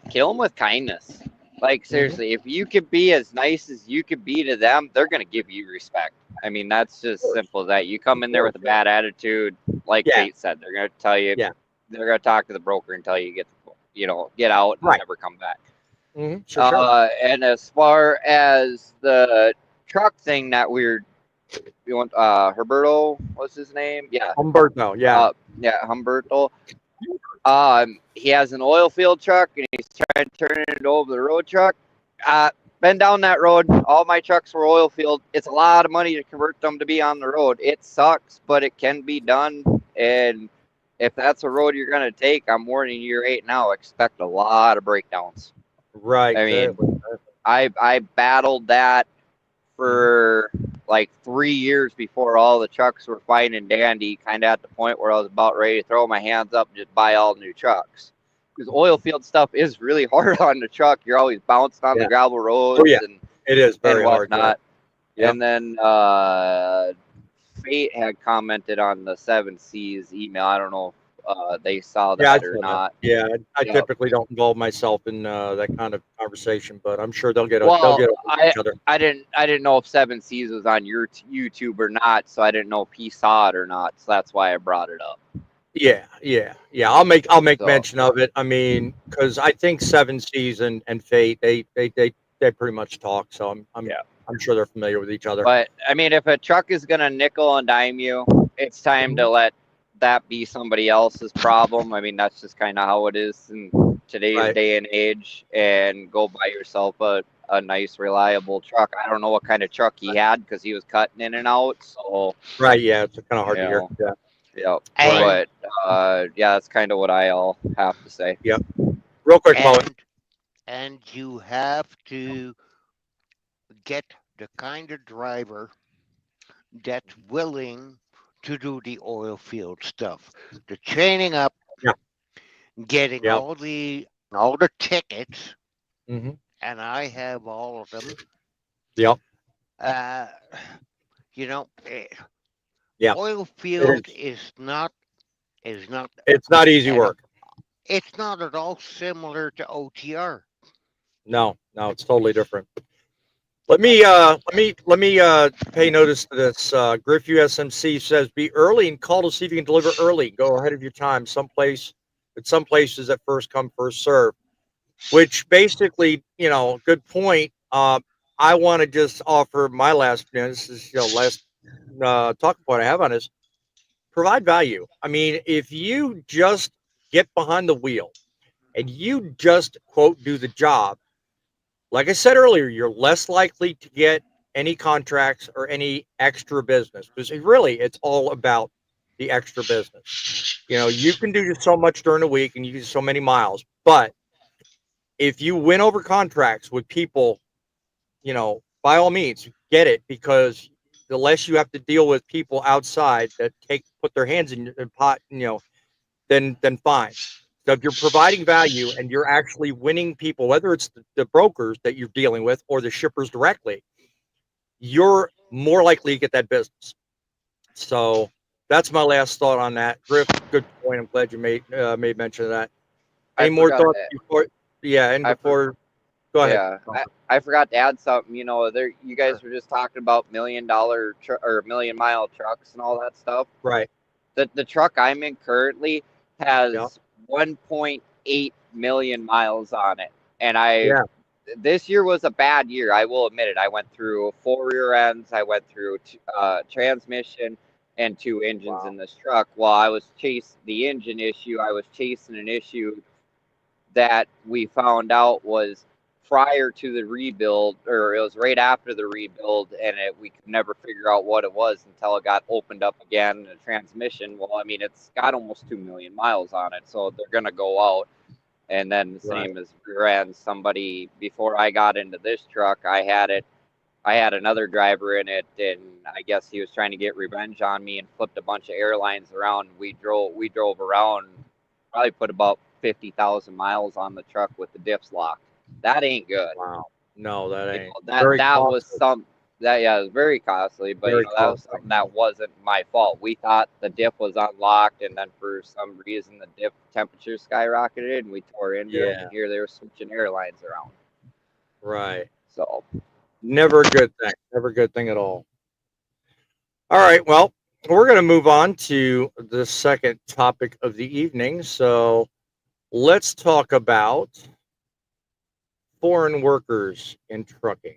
Kill them with kindness. Like seriously, if you could be as nice as you could be to them, they're gonna give you respect. I mean, that's just simple as that. You come in there with a bad attitude, like Kate said, they're gonna tell you. They're gonna talk to the broker and tell you get out and never come back. Sure. And as far as the truck thing that we want, Humberto, what's his name? Yeah, Humberto. Yeah. Humberto. He has an oil field truck and he's trying to turn it over the road truck. Been down that road. All my trucks were oil field. It's a lot of money to convert them to be on the road. It sucks, but it can be done. And if that's a road you're going to take, I'm warning you right now, expect a lot of breakdowns. Right. I mean, I battled that for like 3 years before all the trucks were fine and dandy, kind of at the point where I was about ready to throw my hands up and just buy all new trucks. Because oil field stuff is really hard on the truck. You're always bouncing on the gravel roads. And, it is very hard. And then Fate had commented on the 7C's email. I don't know if they saw that or not. Yeah, I typically don't involve myself in that kind of conversation, but I'm sure they'll get each other. I didn't know if 7C's was on your YouTube or not, so I didn't know if he saw it or not. So that's why I brought it up. Yeah. I'll make mention of it. I mean, because I think 7C's and Fate they pretty much talk, so I'm sure they're familiar with each other. But I mean, if a truck is gonna nickel and dime you, it's time to let that be somebody else's problem. I mean, that's just kind of how it is in today's day and age. And go buy yourself a nice, reliable truck. I don't know what kind of truck he had because he was cutting in and out. So yeah, it's kind of hard to hear. Yeah. But that's kind of what I all have to say. Yep. Real quick, and you have to get the kind of driver that's willing to do the oil field stuff, the training up, getting all the tickets, and I have all of them. Oil field is not. It's not easy work. It's not at all similar to OTR. No, it's totally different. Let me pay notice to this. Griff USMC says, be early and call to see if you can deliver early. Go ahead of your time. Some places at first come, first serve, which basically, good point. I want to just offer my last, this is last talking point I have on this. Provide value. I mean, if you just get behind the wheel and you just quote do the job, like I said earlier, you're less likely to get any contracts or any extra business because really it's all about the extra business. You can do just so much during the week and you do so many miles, but if you win over contracts with people, by all means get it, because the less you have to deal with people outside that put their hands in the pot, then fine. So if you're providing value and you're actually winning people, whether it's the brokers that you're dealing with or the shippers directly, you're more likely to get that business. So that's my last thought on that. Griff, good point. I'm glad you made mention of that. Any more thoughts before? Yeah, and before, go ahead. Yeah, I forgot to add something. You guys were just talking about $1 million or million mile trucks and all that stuff. Right. The truck I'm in currently has 1.8 million miles on it, and this year was a bad year. I will admit it. I went through 4 rear ends. I went through transmission and 2 engines in this truck. While I was chasing the engine issue, I was chasing an issue that we found out was prior to the rebuild, or it was right after the rebuild, and we could never figure out what it was until it got opened up again. The transmission, well, I mean, it's got almost 2 million miles on it, so they're going to go out. And then the same as rear ends. Somebody, before I got into this truck, I had another driver in it, and I guess he was trying to get revenge on me and flipped a bunch of airlines around. We drove around, probably put about 50,000 miles on the truck with the diffs locked. That ain't good. Wow. No, that You ain't. know, that Very that was costly. it was very costly, but Very that was costly. something that wasn't my fault. We thought the diff was unlocked, and then for some reason the diff temperature skyrocketed, and we tore into it. Yeah. And here they were switching airlines around. Right. So Never a good thing. Never a good thing at all. All right. Well, we're going to move on to the second topic of the evening. So let's talk about foreign workers in trucking.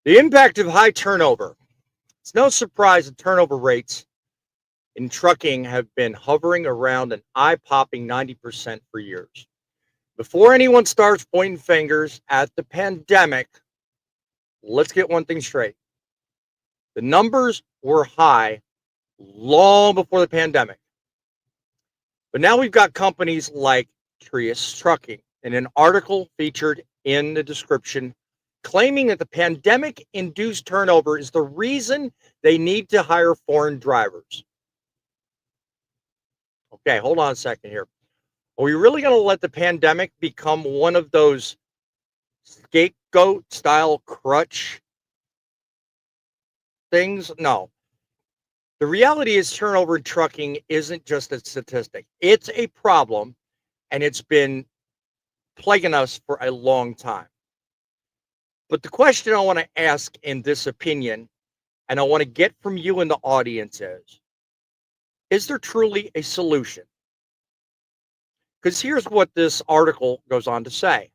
The impact of high turnover. It's no surprise that turnover rates in trucking have been hovering around an eye-popping 90% for years. Before anyone starts pointing fingers at the pandemic, let's get one thing straight. The numbers were high long before the pandemic. But now we've got companies like Trius Trucking in an article featured in the description claiming that the pandemic-induced turnover is the reason they need to hire foreign drivers. Okay, hold on a second here. Are we really going to let the pandemic become one of those scapegoat-style crutch things? No. The reality is turnover in trucking isn't just a statistic. It's a problem, and it's been plaguing us for a long time. But the question I want to ask in this opinion, and I want to get from you in the audience is there truly a solution? Because here's what this article goes on to say.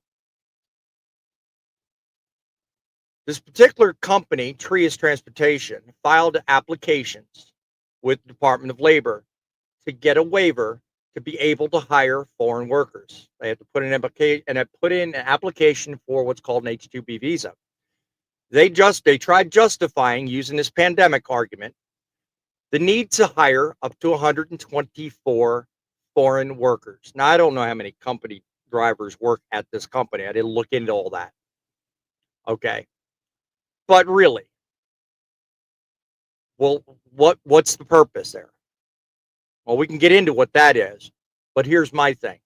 This particular company, Trius Transportation, filed applications with the Department of Labor to get a waiver to be able to hire foreign workers. They have to put in an application for what's called an H-2B visa. They tried justifying, using this pandemic argument, the need to hire up to 124 foreign workers. Now, I don't know how many company drivers work at this company. I didn't look into all that. Okay. But really, well, what's the purpose there? Well, we can get into what that is, but here's my thing.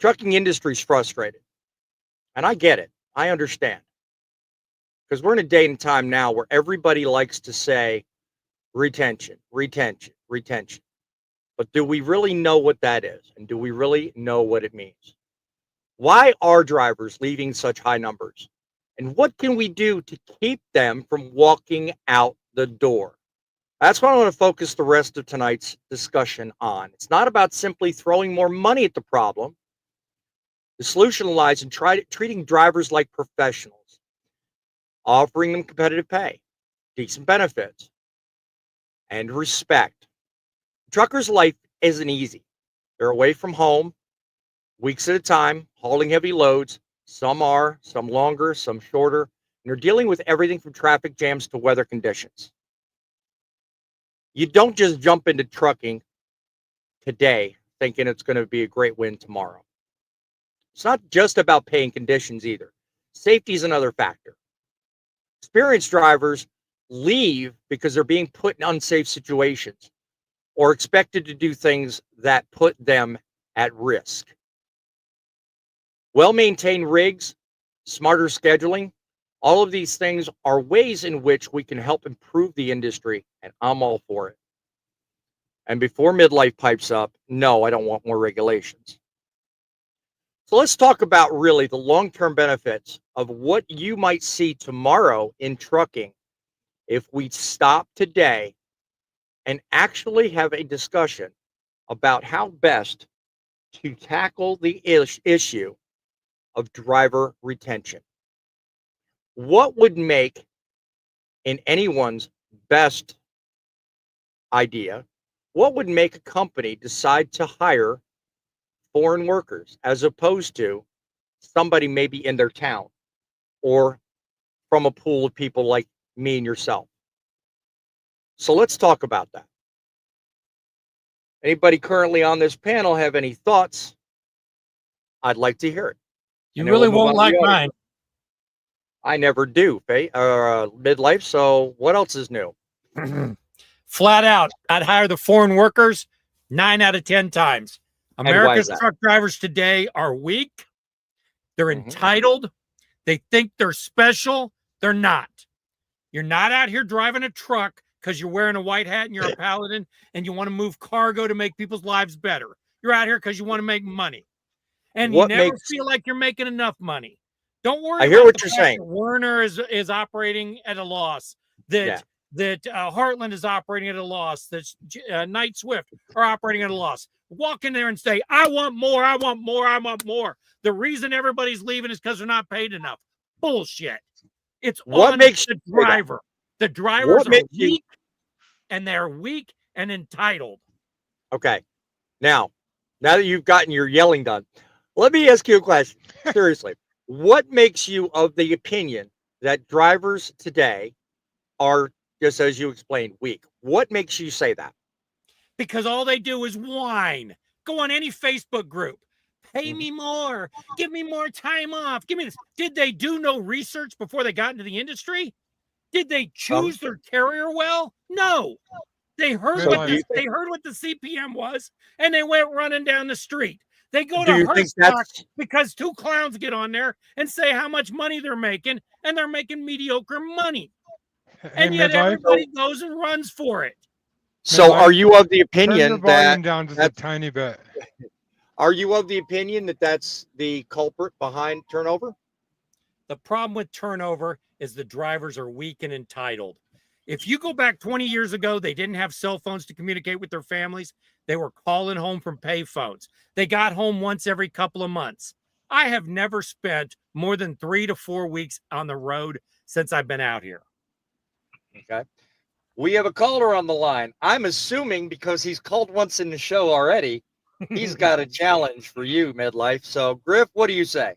Trucking industry is frustrated, and I get it. I understand. Because we're in a day and time now where everybody likes to say retention, retention, retention. But do we really know what that is? And do we really know what it means? Why are drivers leaving such high numbers? And what can we do to keep them from walking out the door? That's what I want to focus the rest of tonight's discussion on. It's not about simply throwing more money at the problem. The solution lies in treating drivers like professionals, offering them competitive pay, decent benefits, and respect. Truckers' life isn't easy. They're away from home, weeks at a time, hauling heavy loads. Some are, some longer, some shorter. And they're dealing with everything from traffic jams to weather conditions. You don't just jump into trucking today thinking it's going to be a great win tomorrow. It's not just about pay and conditions either. Safety is another factor. Experienced drivers leave because they're being put in unsafe situations or expected to do things that put them at risk. Well-maintained rigs, smarter scheduling, all of these things are ways in which we can help improve the industry, and I'm all for it. And before midlife pipes up, no, I don't want more regulations. So let's talk about really the long-term benefits of what you might see tomorrow in trucking if we stop today and actually have a discussion about how best to tackle the issue of driver retention. What would make, in anyone's best idea, what would make a company decide to hire foreign workers as opposed to somebody maybe in their town or from a pool of people like me and yourself. So let's talk about that. Anybody currently on this panel have any thoughts? I'd like to hear it. You really won't like mine. I never do, midlife. So what else is new? Flat out, I'd hire the foreign workers 9 out of 10 times. America's truck drivers today are weak. They're entitled. They think they're special. They're not. You're not out here driving a truck because you're wearing a white hat and you're a paladin and you want to move cargo to make people's lives better. You're out here because you want to make money. And you never feel like you're making enough money. Don't worry. I hear what you're saying. Werner is operating at a loss. That Heartland is operating at a loss. That Knight Swift are operating at a loss. Walk in there and say, I want more, I want more, I want more. The reason everybody's leaving is because they're not paid enough. Bullshit. It's what makes the driver. The drivers are weak, and they're weak and entitled. Okay. Now that you've gotten your yelling done, let me ask you a question. Seriously. What makes you of the opinion that drivers today are, just as you explained, weak? What makes you say that? Because all they do is whine. Go on any Facebook group. Pay me more. Give me more time off. Give me this. Did they do no research before they got into the industry? Did they choose their carrier well? No. They heard they heard what the CPM was, and they went running down the street. They go to Heartstock because two clowns get on there and say how much money they're making, and they're making mediocre money. And yet everybody goes and runs for it. So are you of the opinion Turn the volume down just a tiny bit? Are you of the opinion that that's the culprit behind turnover? The problem with turnover is the drivers are weak and entitled. If you go back 20 years ago, they didn't have cell phones to communicate with their families. They were calling home from pay phones. They got home once every couple of months. I have never spent more than 3 to 4 weeks on the road since I've been out here. Okay. We have a caller on the line. I'm assuming because he's called once in the show already, he's got a challenge for you, midlife. So, Griff, what do you say?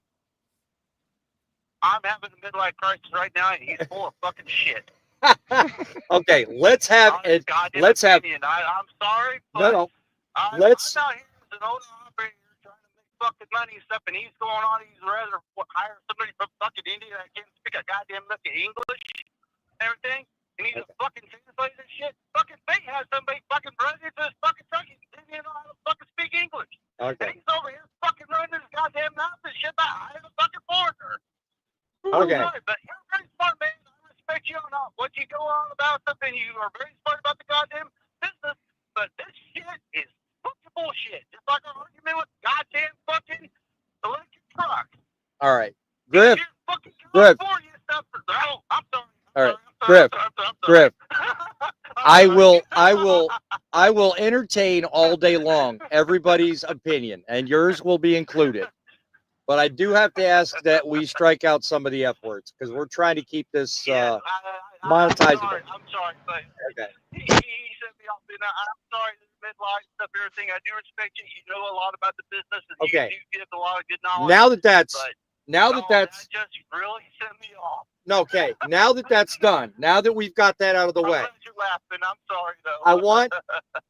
I'm having a midlife crisis right now, and he's full of fucking shit. Okay, let's have it. Let's have. I'm sorry, but no. I'm out here as an old operator trying to make fucking money and stuff, and he's going on. He's rather hire somebody from fucking India that can't speak a goddamn lick of English and everything. And he's a fucking translator and shit. Fucking fate has somebody fucking running into his fucking truck. He didn't even know how to fucking speak English. Okay. And he's over here fucking running his goddamn mouth and shit about hiring a fucking foreigner. Okay. Sorry, but you're very smart, man. I respect you on what you go on about something. You are very smart about the goddamn business. But this shit is fucking bullshit. It's like an argument with goddamn fucking electric trucks. All right. Griff. Griff. I'm sorry. All right. Griff. I will entertain all day long everybody's opinion, and yours will be included. But I do have to ask that we strike out some of the F words because we're trying to keep this monetizable. I'm sorry, but okay. He set me off. I'm sorry, this midlife stuff, everything. I do respect you. You know a lot about the business, and Okay. you do give a lot of good knowledge. Now that that's that just really set me off. no, okay. Now that that's done, now that we've got that out of the way, I'm glad you're laughing. I'm sorry though.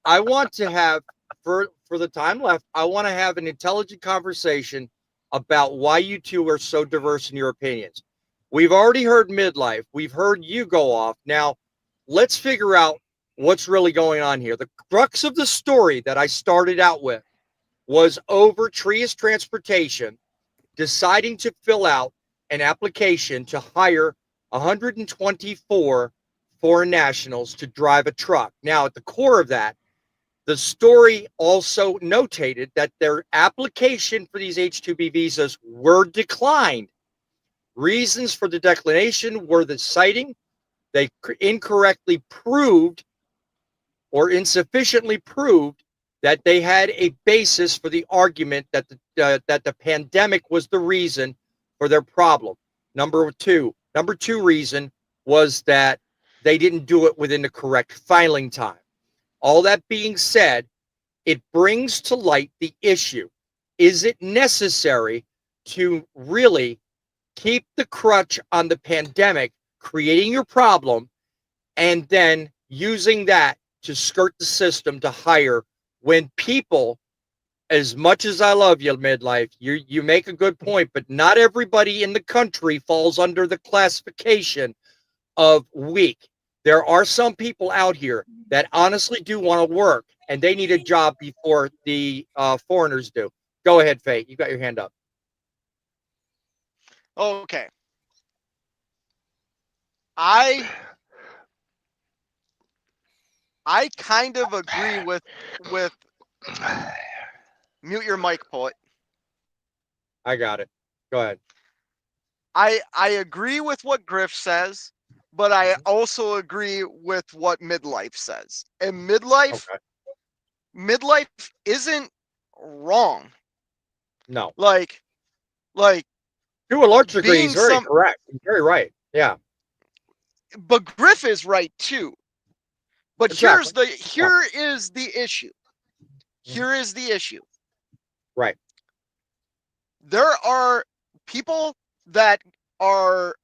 I want to have for the time left. I want to have an intelligent conversation about why you two are so diverse in your opinions. We've already heard midlife. We've heard you go off. Now, let's figure out what's really going on here. The crux of the story that I started out with was over Trias Transportation deciding to fill out an application to hire 124 foreign nationals to drive a truck. Now, at the core of that, the story also notated that their application for these H-2B visas were declined. Reasons for the declination were the citing. They incorrectly proved or insufficiently proved that they had a basis for the argument that the pandemic was the reason for their problem. Number two reason was that they didn't do it within the correct filing time. All that being said, it brings to light the issue. Is it necessary to really keep the crutch on the pandemic, creating your problem, and then using that to skirt the system to hire when people, as much as I love you, midlife, you make a good point, but not everybody in the country falls under the classification of weak. There are some people out here that honestly do want to work, and they need a job before the foreigners do. Go ahead, Faye. You got your hand up. Okay. I kind of agree with mute your mic, poet. I got it. Go ahead. I agree with what Griff says, but I also agree with what midlife says. And midlife isn't wrong. No. Like to a large degree, he's very correct. He's very right. Yeah. But Griff is right too. But Exactly. here is the issue. Here is the issue. Right. There are people that are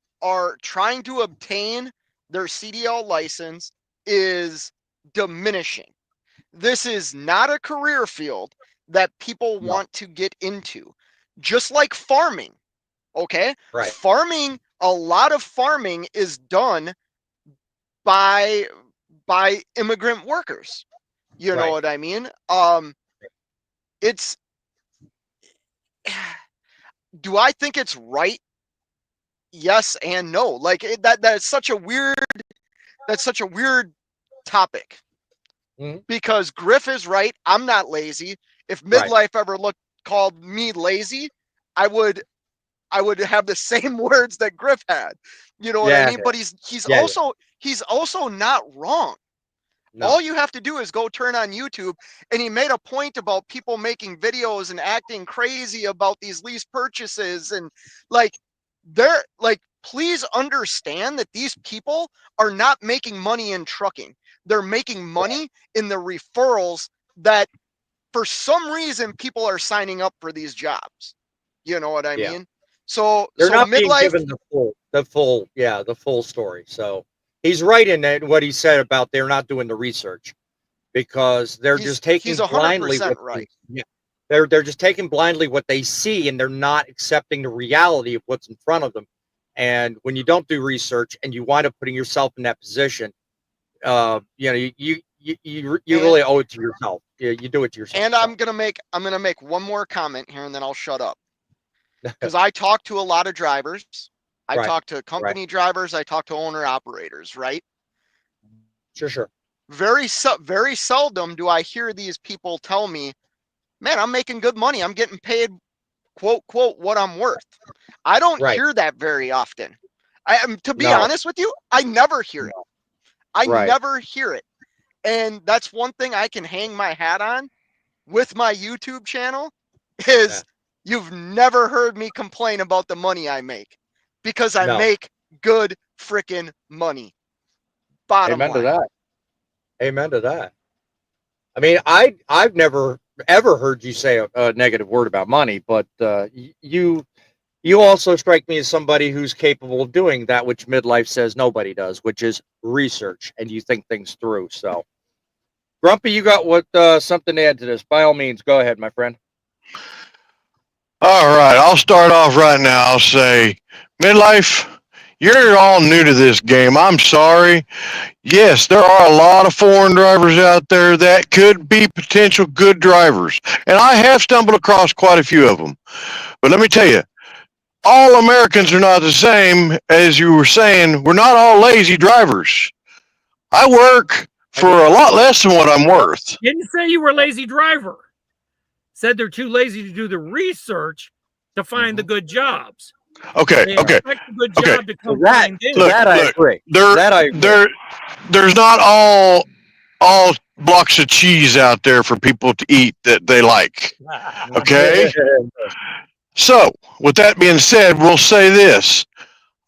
trying to obtain their CDL license is diminishing. This is not a career field that people want to get into. Just like farming. Okay? Right. Farming, a lot of farming is done by immigrant workers. You know what I mean? It's do I think it's right? Yes and no. Like that's such a weird topic. Because Griff is right. I'm not lazy. If midlife ever called me lazy, I would have the same words that Griff had. You know what I mean? But he's also not wrong. No. All you have to do is go turn on YouTube, and he made a point about people making videos and acting crazy about these lease purchases, and please understand that these people are not making money in trucking. They're making money in the referrals that for some reason people are signing up for these jobs. You know what I mean? So they're not being midlife, given the full story. So he's right in that what he said about they're not doing the research because they're just taking blindly what right. They're just taking blindly what they see, and they're not accepting the reality of what's in front of them. And when you don't do research and you wind up putting yourself in that position, you really owe it to yourself. You do it to yourself. And I'm gonna make one more comment here, and then I'll shut up. Because I talk to a lot of drivers. I talk to company drivers. I talk to owner operators. Right. Sure. Very seldom do I hear these people tell me, "Man, I'm making good money. I'm getting paid, quote what I'm worth." I don't hear that very often. To be honest with you, I never hear it. I never hear it. And that's one thing I can hang my hat on with my YouTube channel is you've never heard me complain about the money I make because I make good freaking money. Bottom line. Amen to that. I mean, I've never ever heard you say a negative word about money, but you also strike me as somebody who's capable of doing that which midlife says nobody does, which is research, and you think things through. So, Grumpy, you got something to add to this? By all means, go ahead, my friend. All right, I'll start off right now. I'll say, midlife, you're all new to this game. I'm sorry. Yes, there are a lot of foreign drivers out there that could be potential good drivers, and I have stumbled across quite a few of them. But let me tell you, all Americans are not the same. As you were saying, we're not all lazy drivers. I work for a lot less than what I'm worth. Didn't say you were a lazy driver. Said they're too lazy to do the research to find the good jobs. Okay. Good job to come find in. I agree. There's not all blocks of cheese out there for people to eat that they like. Okay? So, with that being said, we'll say this.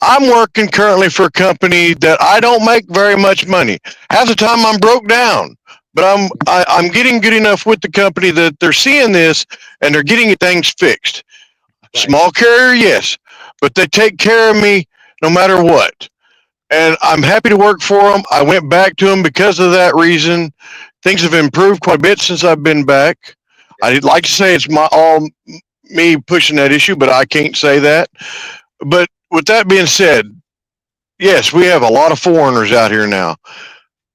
I'm working currently for a company that I don't make very much money. Half the time I'm broke down, but I'm getting good enough with the company that they're seeing this and they're getting things fixed. Small carrier, yes, but they take care of me no matter what. And I'm happy to work for them. I went back to them because of that reason. Things have improved quite a bit since I've been back. I'd like to say it's all me pushing that issue, but I can't say that. But with that being said, yes, we have a lot of foreigners out here now,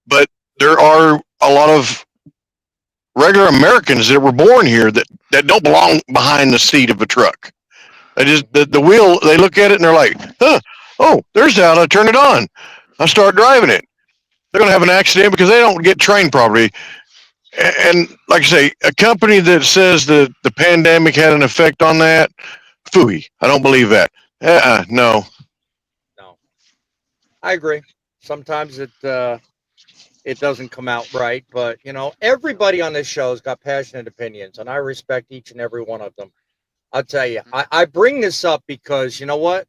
but there are a lot of regular Americans that were born here that don't belong behind the seat of a truck. They just the wheel. They look at it and they're like, "Huh? Oh, there's that. I turn it on. I start driving it." They're going to have an accident because they don't get trained properly. And like I say, a company that says that the pandemic had an effect on that, phooey. I don't believe that. No. No, I agree. Sometimes it doesn't come out right, but everybody on this show has got passionate opinions, and I respect each and every one of them. I'll tell you, I bring this up because you know what?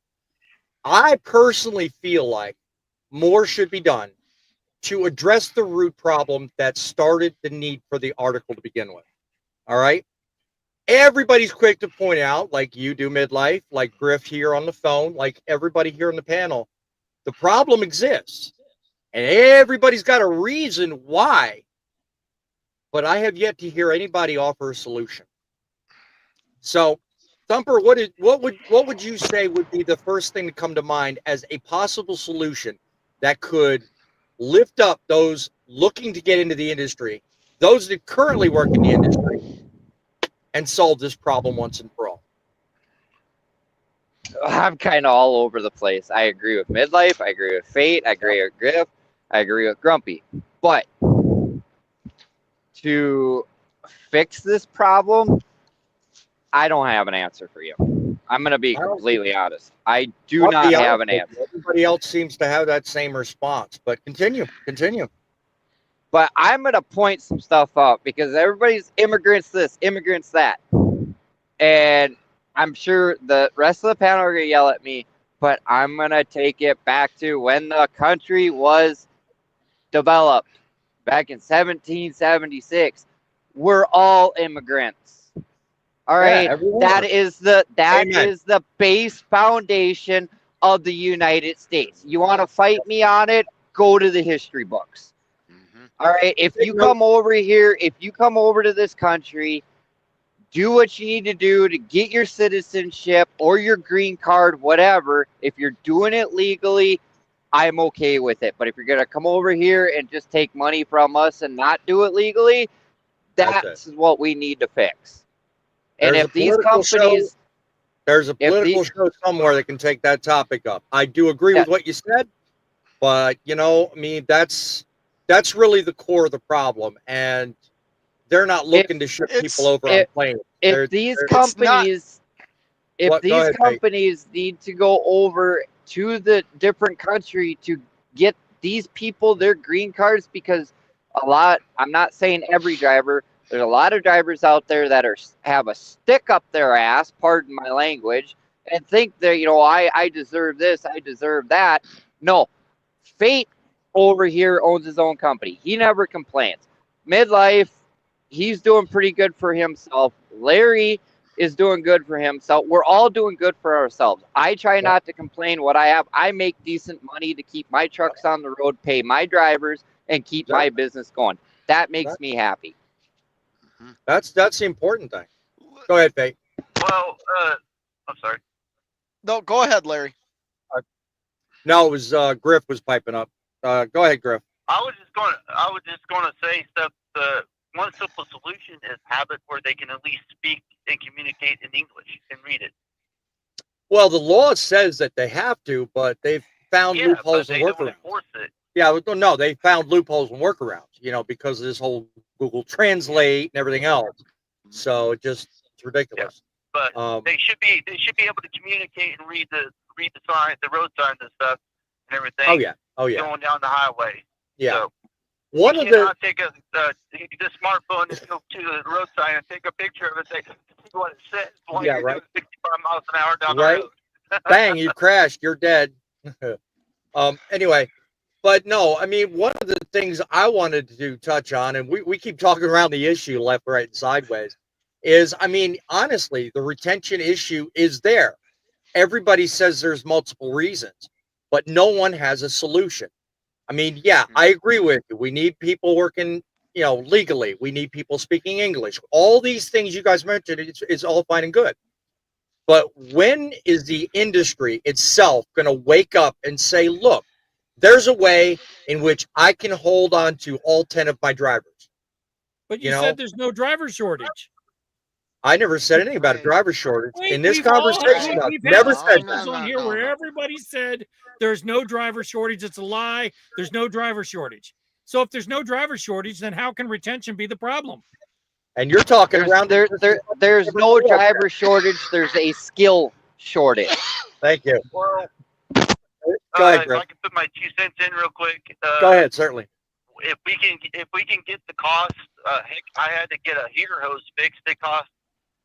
I personally feel like more should be done to address the root problem that started the need for the article to begin with. All right? Everybody's quick to point out, like you do, Midlife, like Griff here on the phone, like everybody here on the panel, the problem exists. And everybody's got a reason why. But I have yet to hear anybody offer a solution. So, Thumper, what would you say would be the first thing to come to mind as a possible solution that could lift up those looking to get into the industry, those that currently work in the industry, and solve this problem once and for all? I'm kind of all over the place. I agree with Midlife. I agree with Fate. I agree with Griff. I agree with Grumpy. But to fix this problem, I don't have an answer for you. I'm going to be completely honest. I do not have an answer. Everybody else seems to have that same response, but continue. But I'm going to point some stuff out because everybody's immigrants this, immigrants that. And I'm sure the rest of the panel are going to yell at me, but I'm going to take it back to when the country was developed back in 1776. We're all immigrants. All right, that is the base foundation of the United States. You want to fight me on it? Go to the history books. All right, if you come over here, if you come over to this country, do what you need to do to get your citizenship or your green card, whatever. If you're doing it legally, I'm okay with it. But if you're going to come over here and just take money from us and not do it legally, that's what we need to fix. And if these companies... There's a political show somewhere that can take that topic up. I do agree with what you said, but, that's really the core of the problem. And they're not looking to ship people over on planes. If these companies need to go over to the different country to get these people their green cards, because I'm not saying every driver, there's a lot of drivers out there that have a stick up their ass, pardon my language, and think that, I deserve this, I deserve that. No, Fate over here owns his own company. He never complains. Midlife, he's doing pretty good for himself. Larry is doing good for himself. We're all doing good for ourselves. I try not to complain what I have. I make decent money to keep my trucks on the road, pay my drivers, and keep my business going. That makes me happy. That's the important thing. Go ahead, Fate. Well, I'm sorry. No, go ahead, Larry. No, it was Griff was piping up. Go ahead, Griff. I was just going to say stuff. One simple solution is have it where they can at least speak and communicate in English and read it. Well, the law says that they have to, but they've found loopholes and workarounds. Yeah, no, they found loopholes and workarounds, because of this whole Google Translate and everything else. So it's ridiculous. Yeah, but they should be able to communicate and read the sign, the road signs and stuff and everything. Oh yeah. Going down the highway. Yeah. So, one of the take the smartphone and go to the road sign and take a picture of it. Say what it says. You're doing 65 miles an hour down the road. Bang! You crashed. You're dead. Anyway. But no, one of the things I wanted to touch on, and we keep talking around the issue left, right, and sideways, is, I mean, honestly, the retention issue is there. Everybody says there's multiple reasons, but no one has a solution. I mean, yeah, I agree with you. We need people working, legally. We need people speaking English. All these things you guys mentioned, it's all fine and good. But when is the industry itself going to wake up and say, look, there's a way in which I can hold on to all 10 of my drivers? But you said there's no driver shortage. I never said anything about a driver shortage in this We've all conversation. had- I've we've had never said discussions that. on here where everybody said there's no driver shortage. It's a lie. There's no driver shortage. So if there's no driver shortage, then how can retention be the problem? And you're talking around there's no driver shortage. There's a skill shortage. Thank you. Well, Go ahead, if Greg. I can put my 2 cents in real quick. Go ahead, certainly. If we can get the cost, heck, I had to get a heater hose fixed. It cost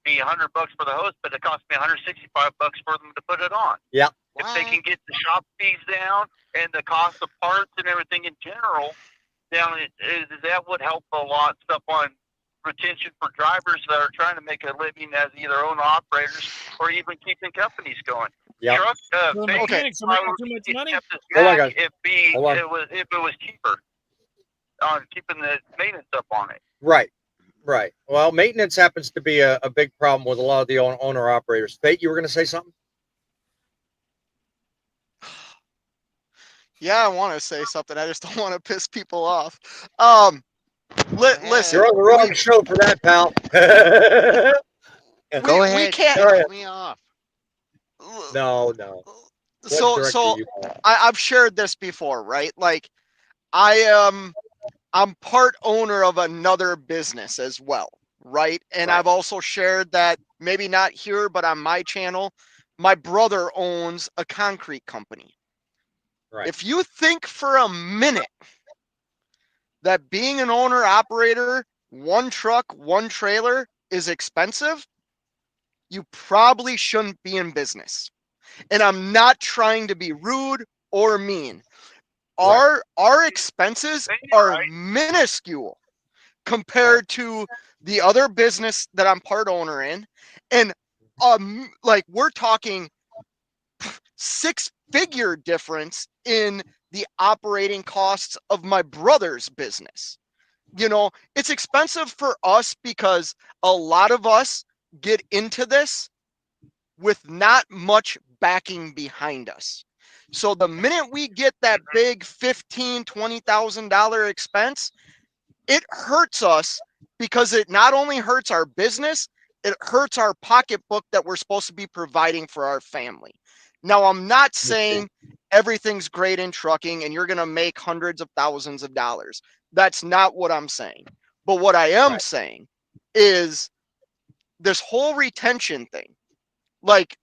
me $100 for the hose, but it cost me $165 for them to put it on. Yeah. If they can get the shop fees down and the cost of parts and everything in general down, that would help a lot. Stuff on retention for drivers that are trying to make a living as either owner operators or even keeping companies going. Yeah. Truck, The big mechanics are making too much money. Hold on, guys. if it was cheaper on keeping the maintenance up on it. Right. Well, maintenance happens to be a big problem with a lot of the owner operators. Fate, you were going to say something? Yeah, I want to say something. I just don't want to piss people off. Listen, You're on the wrong show for that, pal. Go ahead. We can't. Cut me off. No. I've shared this before, right? Like, I'm part owner of another business as well, right? And I've also shared that, maybe not here, but on my channel, my brother owns a concrete company. Right. If you think for a minute that being an owner operator, one truck, one trailer is expensive, you probably shouldn't be in business. And I'm not trying to be rude or mean. Our expenses are minuscule compared to the other business that I'm part owner in. And like, we're talking 6-figure difference in the operating costs of my brother's business. It's expensive for us because a lot of us get into this with not much backing behind us. So the minute we get that big $15,000, $20,000 expense, it hurts us, because it not only hurts our business, it hurts our pocketbook that we're supposed to be providing for our family. Now, I'm not saying everything's great in trucking and you're going to make hundreds of thousands of dollars. That's not what I'm saying. But what I am saying is this whole retention thing. Like,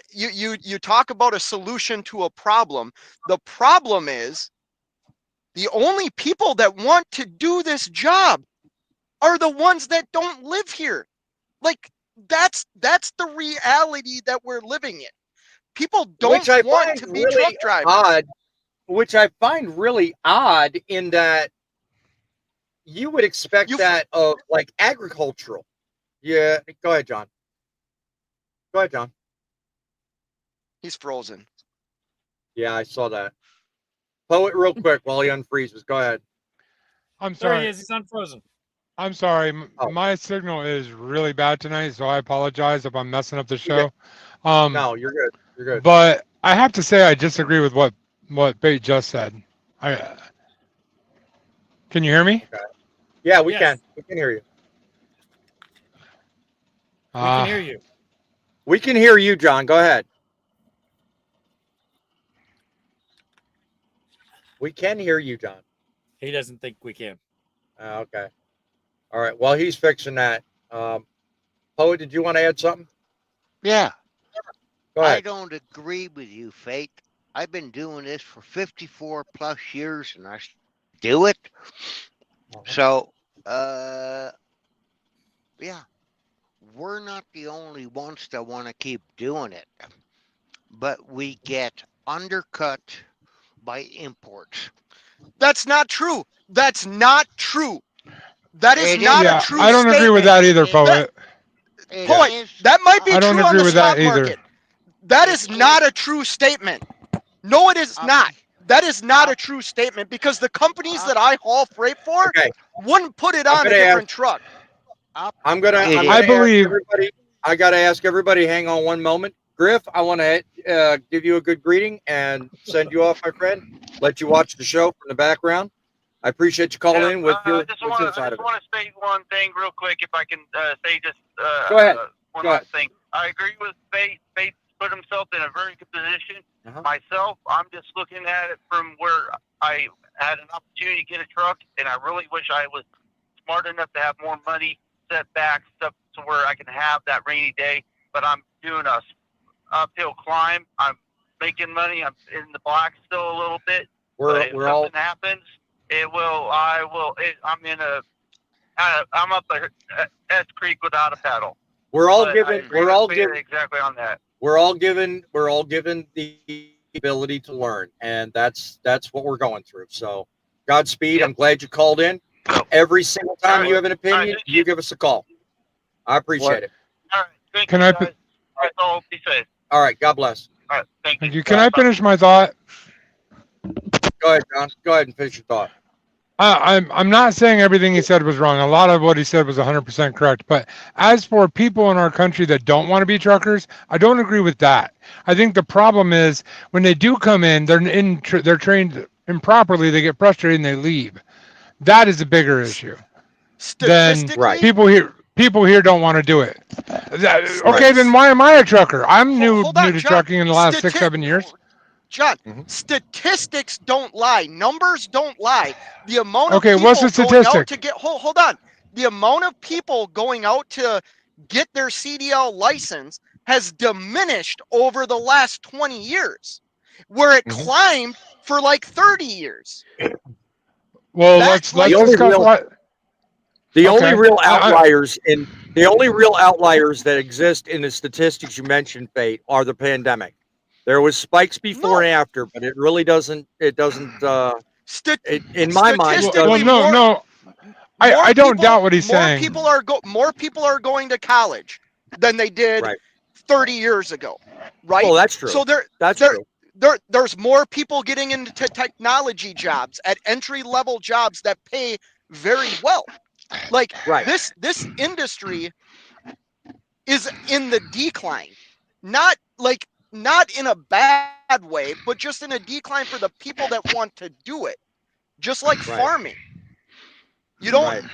you talk about a solution to a problem. The problem is the only people that want to do this job are the ones that don't live here. Like, that's the reality that we're living in. People don't want to be truck drivers. Which I find really odd, in that you would expect that of, like, agricultural. Yeah, go ahead, John. He's frozen. Yeah, I saw that. Poet, real quick while he unfreezes. Go ahead. I'm There sorry. he is. He's unfrozen. I'm sorry. My signal is really bad tonight, so I apologize if I'm messing up the show. No, you're good. You're good. But I have to say I disagree with what Bate just said. Can you hear me? Okay. Yeah, we can. We can hear you. We can hear you. We can hear you, John. Go ahead. We can hear you, John. He doesn't think we can. Okay. All right. Well, he's fixing that. Poet, did you want to add something? Yeah. Go ahead. I don't agree with you, Fate. I've been doing this for 54 plus years, and I do it. So, yeah, we're not the only ones that want to keep doing it, but we get undercut by imports. That's not true. That's not true. That is It not yeah, a true I don't agree with statement. that either, Poet. Point. That might be I don't true on agree the with stock that either. market. That is not a true statement. No, it is not. That is not a true statement because the companies that I haul freight for wouldn't put it on a different truck. I'm gonna I believe. ask everybody. I gotta ask everybody. Hang on one moment, Griff. I want to give you a good greeting and send you off, my friend. Let you watch the show from the background. I appreciate you calling in with your I just want to state one thing real quick, if I can say just Go ahead. one Go last ahead. thing. I agree with Faith. Faith put himself in a very good position. Uh-huh. Myself, I'm just looking at it from where I had an opportunity to get a truck, and I really wish I was smart enough to have more money set back stuff to where I can have that rainy day. But I'm doing a uphill climb. I'm making money. I'm in the black still a little bit. But if something happens, I'm up a S Creek without a paddle. We're all But given. I agree We're with all Faith given. exactly on that. We're all given the ability to learn, and that's what we're going through. So, Godspeed. I'm glad you called in. Every single time you have an opinion, you give us a call. I appreciate it. All right. Thank Can you, I? guys. All right, so be safe. All right. God bless. All right. Thank you. Can I finish my thought? Go ahead, John. Go ahead and finish your thought. I'm not saying everything he said was wrong. A lot of what he said was 100% correct. But as for people in our country that don't want to be truckers, I don't agree with that. I think the problem is when they do come in, they're trained improperly. They get frustrated and they leave. That is a bigger issue than people here don't want to do it. Okay, then why am I a trucker? I'm new to trucking in the last 6-7 years. John, statistics don't lie. Numbers don't lie. The amount of what's the people going out statistic? to get hold on. The amount of people going out to get their CDL license has diminished over the last 20 years, where it climbed for like 30 years. Well, let's discuss what the only real outliers that exist in the statistics you mentioned, Fate, are the pandemic. There was spikes before and after, but it really doesn't. It doesn't. In my mind, I don't doubt what he's saying. More people are going to college than they did 30 years ago, right? Well, that's true. So there's more people getting into technology jobs at entry-level jobs that pay very well. Like this industry is in the decline, not in a bad way, but just in a decline for the people that want to do it. Just like farming. You don't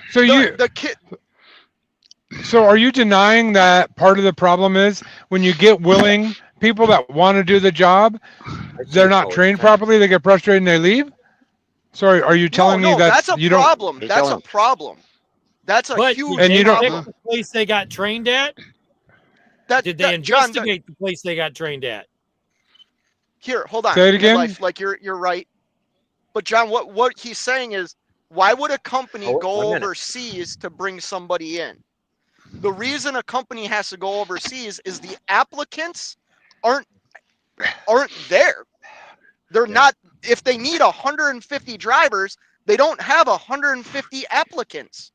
So are you denying that part of the problem is when you get willing people that want to do the job, they're not trained properly, they get frustrated and they leave? Sorry, are you telling me that's a problem? That's a problem. That's a huge and you problem. don't the place they got trained at? Did they investigate the place they got trained at? Here, hold on. Say it again. Like you're right. But John, what he's saying is, why would a company go overseas to bring somebody in? The reason a company has to go overseas is the applicants aren't there. They're not. If they need 150 drivers, they don't have 150 applicants.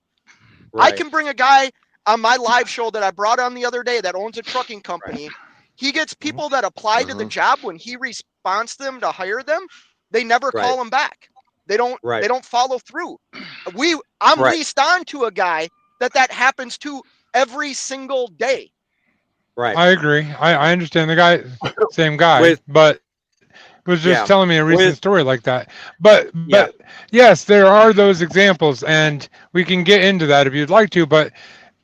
I can bring a guy on my live show that I brought on the other day that owns a trucking company. He gets people that apply to the job. When he responds to them to hire them, they never call him back. They don't follow through. I'm leased on to a guy that happens to every single day. Right. I agree. I understand the guy, same guy, but was just telling me a recent story like that. But yes, there are those examples, and we can get into that if you'd like to. But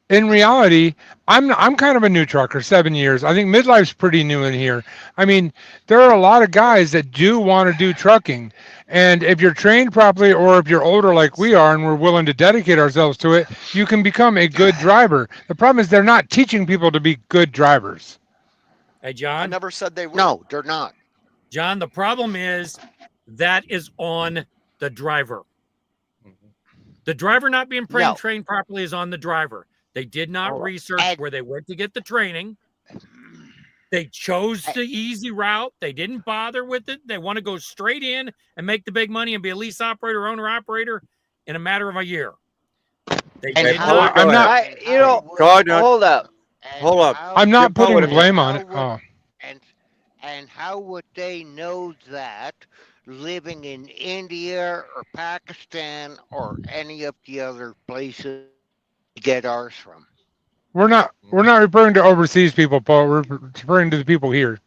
in reality, I'm kind of a new trucker, 7 years. I think midlife's pretty new in here. I mean, there are a lot of guys that do want to do trucking, and if you're trained properly, or if you're older like we are, and we're willing to dedicate ourselves to it, you can become a good driver. The problem is they're not teaching people to be good drivers. Hey, John. I never said they were. No, they're not. John, the problem is that is on the driver. The driver not being trained properly is on the driver. They did not research where they went to get the training. They chose the easy route. They didn't bother with it. They want to go straight in and make the big money and be a lease operator, owner operator in a matter of a year. Hold up. Hold up. I'm not putting Poet, blame on it. Oh. And how would they know that living in India or Pakistan or any of the other places we get ours from? We're not referring to overseas people, Paul. We're referring to the people here.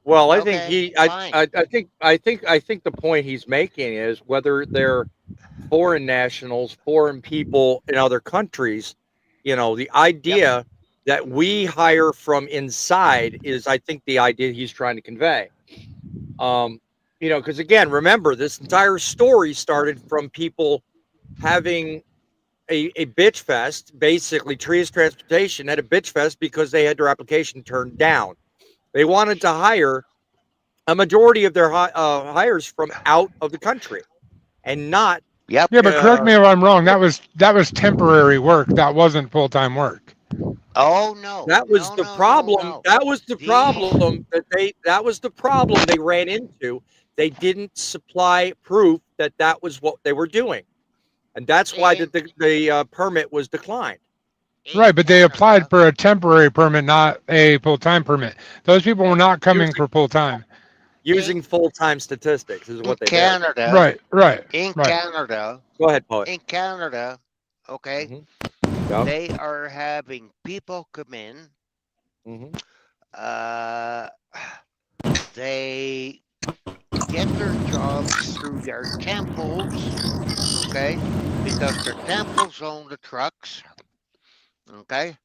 Well, I think Okay, I fine. think the point he's making is whether they're foreign nationals, foreign people in other countries, the idea that we hire from inside is, I think, the idea he's trying to convey. Because again, remember, this entire story started from people having a bitch fest. Basically, Trias Transportation had a bitch fest because they had their application turned down. They wanted to hire a majority of their hires from out of the country, and not. Yep. Yeah, but correct me if I'm wrong. That was temporary work. That wasn't full-time work. Oh no. That was the problem. That was the problem that was the problem they ran into. They didn't supply proof that that was what they were doing, and that's why the permit was declined. Right, but they applied for a temporary permit, not a full-time permit. Those people were not coming for full-time. Using full-time statistics is what they Canada. did. Right. In Canada. Go ahead, Poet. In Canada, okay, Yep. they are having people come in. They get their jobs through their temples, okay, because their temples own the trucks, okay,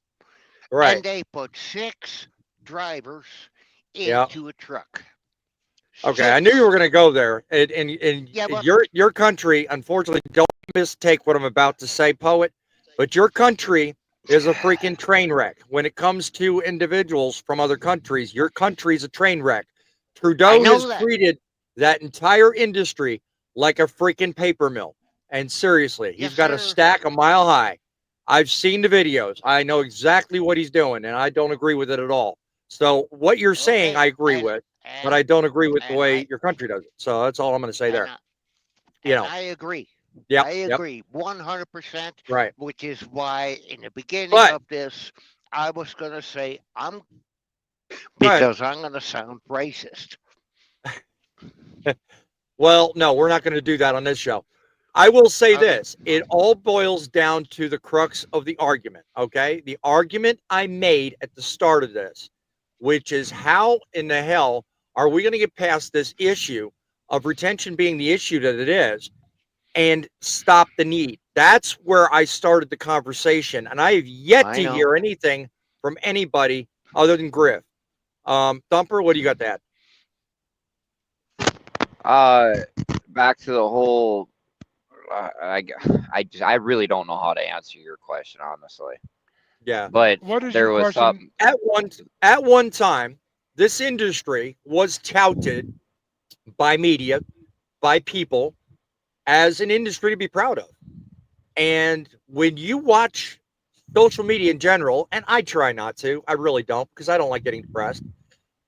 Right. and they put 6 drivers into a truck. Okay, I knew you were going to go there, and Yeah, but- your country, unfortunately, don't mistake what I'm about to say, Poet, but your country is a freaking train wreck when it comes to individuals from other countries. Your country's a train wreck. Trudeau has treated that entire industry like a freaking paper mill, and seriously, he's got a stack a mile high. I've seen the videos. I know exactly what he's doing, and I don't agree with it at all. So what you're saying, I agree with. But I don't agree with the way your country does it. So that's all I'm going to say there. I agree. Yeah, I agree 100%. Right. Which is why in the beginning of this, I was going to say because I'm going to sound racist. Well, no, we're not going to do that on this show. I will say this. It all boils down to the crux of the argument, okay? The argument I made at the start of this, which is how in the hell are we going to get past this issue of retention being the issue that it is and stop the need? That's where I started the conversation, and I have yet to hear anything from anybody other than Griff. Thumper, what do you got to add? Back to the whole. I really don't know how to answer your question, honestly. Yeah, but there was some at one time. This industry was touted by media, by people, as an industry to be proud of. And when you watch social media in general, and I try not to, I really don't, because I don't like getting depressed,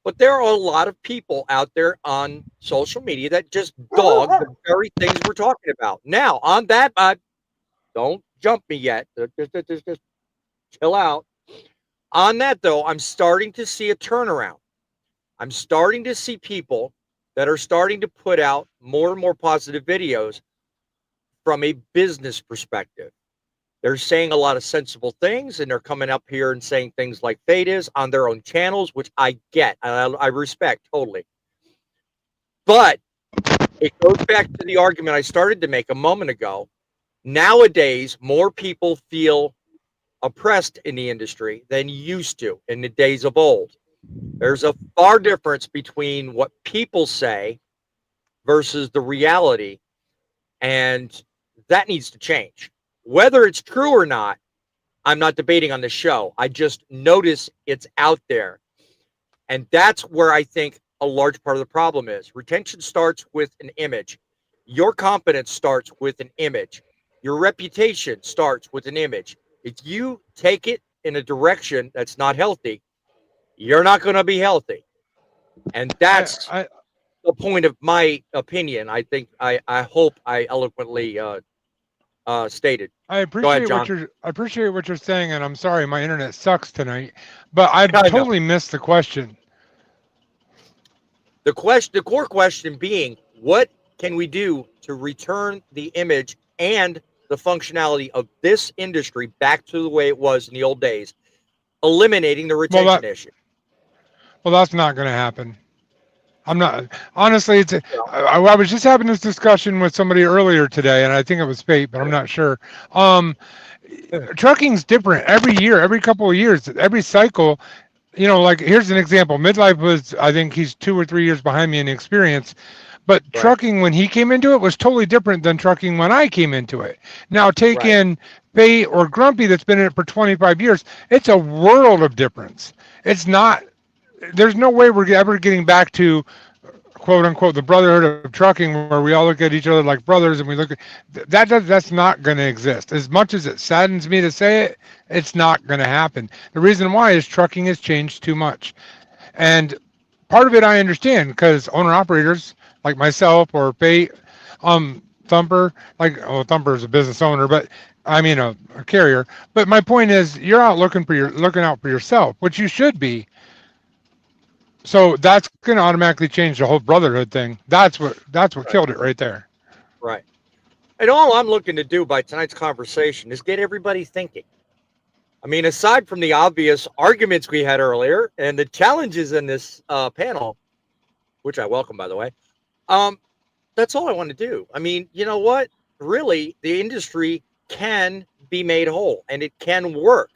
but there are a lot of people out there on social media that just dog the very things we're talking about. Now, on that, don't jump me yet. Just chill out. On that, though, I'm starting to see a turnaround. I'm starting to see people that are starting to put out more and more positive videos from a business perspective. They're saying a lot of sensible things, and they're coming up here and saying things like Fate is on their own channels, which I get and I respect totally. But it goes back to the argument I started to make a moment ago. Nowadays, more people feel oppressed in the industry than used to in the days of old. There's a far difference between what people say versus the reality, and that needs to change. Whether it's true or not, I'm not debating on the show. I just notice it's out there. And that's where I think a large part of the problem is. Retention starts with an image. Your competence starts with an image. Your reputation starts with an image. If you take it in a direction that's not healthy, you're not going to be healthy. And that's the point of my opinion. I think I hope I eloquently stated. I Go ahead, appreciate John. I appreciate what you're saying, and I'm sorry my internet sucks tonight, but I I know. totally missed the question. The core question being, what can we do to return the image and the functionality of this industry back to the way it was in the old days, eliminating the retention issue? Well, that's not going to happen. I'm not honestly. I was just having this discussion with somebody earlier today, and I think it was Fate, but I'm not sure. Trucking's different every year, every couple of years, every cycle. You know, like here's an example. Midlife was, I think he's 2 or 3 years behind me in experience, but trucking when he came into it was totally different than trucking when I came into it. Now take in Fate or Grumpy that's been in it for 25 years. It's a world of difference. It's not. There's no way we're ever getting back to quote unquote the brotherhood of trucking where we all look at each other like brothers and we look at that's not going to exist. As much as it saddens me to say it, it's not going to happen. The reason why is trucking has changed too much. And part of it I understand because owner operators like myself or Fate, Thumper, Thumper is a business owner, but I mean a carrier. But my point is you're out looking out for yourself, which you should be. So that's going to automatically change the whole brotherhood thing. That's what killed it right there. Right. And all I'm looking to do by tonight's conversation is get everybody thinking. I mean, aside from the obvious arguments we had earlier and the challenges in this panel, which I welcome, by the way, that's all I want to do. I mean, you know what? Really, the industry can be made whole and it can work.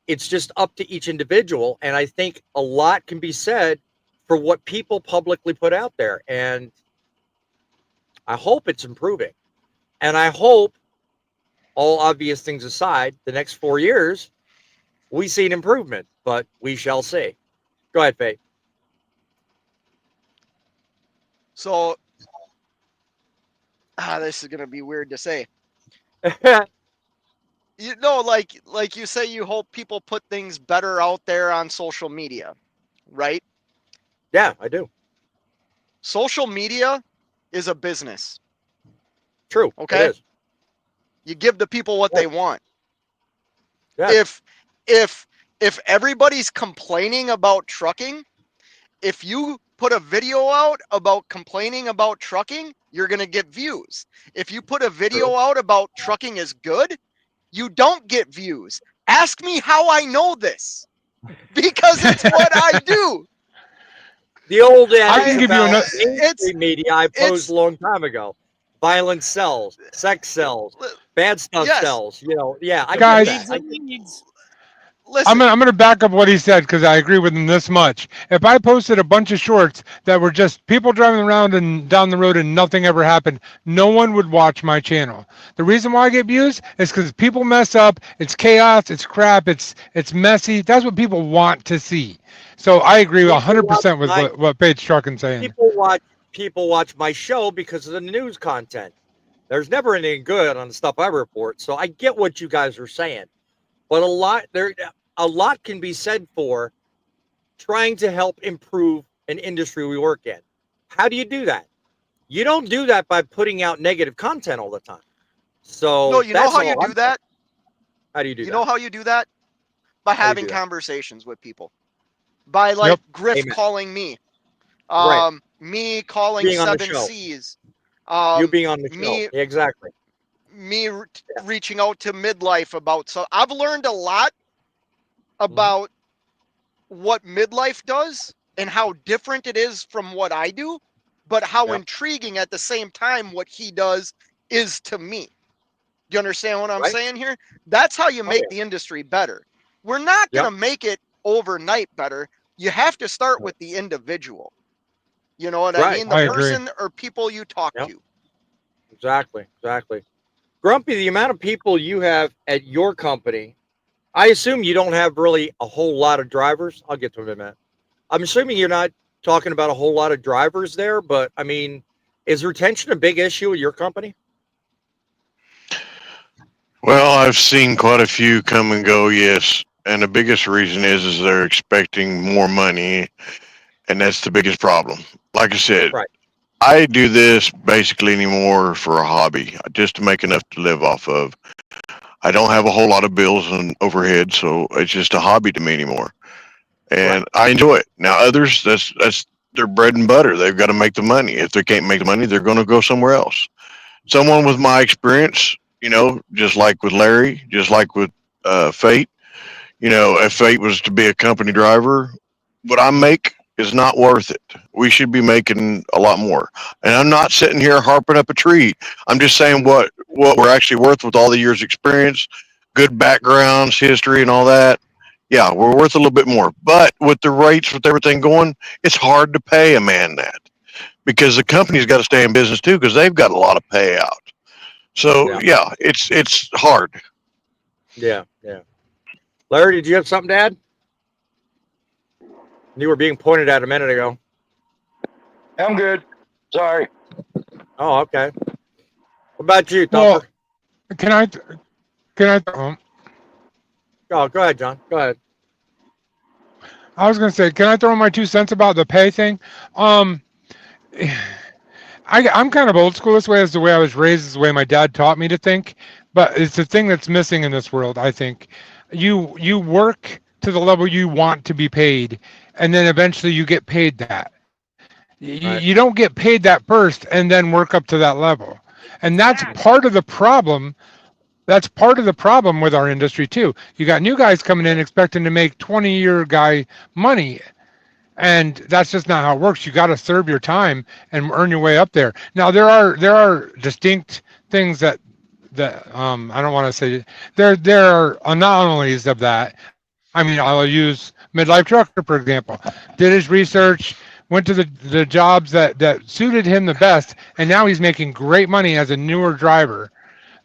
It's just up to each individual. And I think a lot can be said for what people publicly put out there. And I hope it's improving. And I hope, all obvious things aside, the next 4 years, we see an improvement. But we shall see. Go ahead, Faye. So, this is going to be weird to say. You know, like you say, you hope people put things better out there on social media, right? Yeah, I do. Social media is a business. True. Okay. It is. You give the people what they want. Yeah. If everybody's complaining about trucking, if you put a video out about complaining about trucking, you're going to get views. If you put a video out about trucking is good, you don't get views. Ask me how I know this. Because it's what I do. The old I can give you another. Mainstream media I posed a long time ago. Violence sells, sex sells, bad stuff sells. You know, yeah. Guys, Listen, I'm gonna back up what he said because I agree with him this much. If I posted a bunch of shorts that were just people driving around and down the road and nothing ever happened, no one would watch my channel. The reason why I get views is because people mess up. It's chaos. It's crap. It's messy. That's what people want to see. So I agree 100% with what Paige Truckin's saying. People watch my show because of the news content. There's never anything good on the stuff I report. So I get what you guys are saying, but a lot can be said for trying to help improve an industry we work in. How do you do that? You don't do that by putting out negative content all the time. So no, you know how you do that? How do you do that? You know how you do that? By having conversations with people. By like Griff calling me. Me calling being 7Cs. You being on the show. Exactly. Me reaching out to Midlife about. So I've learned a lot about what Midlife does and how different it is from what I do, but how intriguing at the same time what he does is to me. Do you understand what I'm saying here? That's how you make the industry better. We're not going to make it overnight better. You have to start with the individual. You know what I mean? The person or people you talk to. Exactly. Grumpy, the amount of people you have at your company, I assume you don't have really a whole lot of drivers. I'll get to them in a minute. I'm assuming you're not talking about a whole lot of drivers there, but I mean, is retention a big issue at your company? Well, I've seen quite a few come and go, yes. And the biggest reason is they're expecting more money, and that's the biggest problem. Like I said, I do this basically anymore for a hobby, just to make enough to live off of. I don't have a whole lot of bills and overhead, so it's just a hobby to me anymore, and I enjoy it. Now, others, that's their bread and butter. They've got to make the money. If they can't make the money, they're going to go somewhere else. Someone with my experience, just like with Larry, just like with Fate. If Fate was to be a company driver, what I make is not worth it. We should be making a lot more. And I'm not sitting here harping up a tree. I'm just saying what we're actually worth with all the years' experience, good backgrounds, history, and all that. Yeah, we're worth a little bit more. But with the rates, with everything going, it's hard to pay a man that, because the company's got to stay in business too, because they've got a lot of payout. So yeah, it's hard. Yeah. Larry, did you have something to add? You were being pointed at a minute ago. I'm good. Sorry. Oh, okay. What about you, Thumper? Can I? Oh, go ahead, John. Go ahead. I was going to say, can I throw in my 2 cents about the pay thing? I'm kind of old school this way, as the way I was raised, is the way my dad taught me to think. But it's the thing that's missing in this world, I think. You work to the level you want to be paid, and then eventually you get paid that. You don't get paid that first and then work up to that level. And that's part of the problem. That's part of the problem with our industry too. You got new guys coming in expecting to make 20-year guy money. And that's just not how it works. You got to serve your time and earn your way up there. Now there are distinct things that I don't want to say there are anomalies of that. I mean, I'll use Midlife Trucker, for example. Did his research, went to the jobs that suited him the best, and now he's making great money as a newer driver.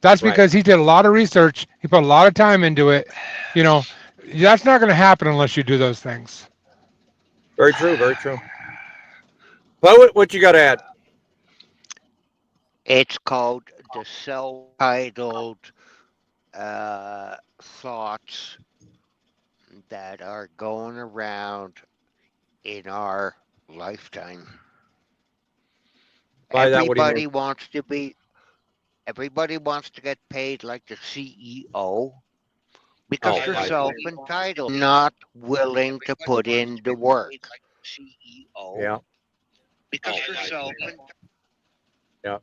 That's because he did a lot of research. He put a lot of time into it. That's not going to happen unless you do those things. Very true. Very true. Poet, what you got to add? It's called the self-titled thoughts that are going around in our lifetime. By that, what do you Everybody mean? wants to be. Everybody wants to get paid like the CEO because they're self-entitled, not willing to put in the work. Yeah. Because they're self-entitled. Yeah.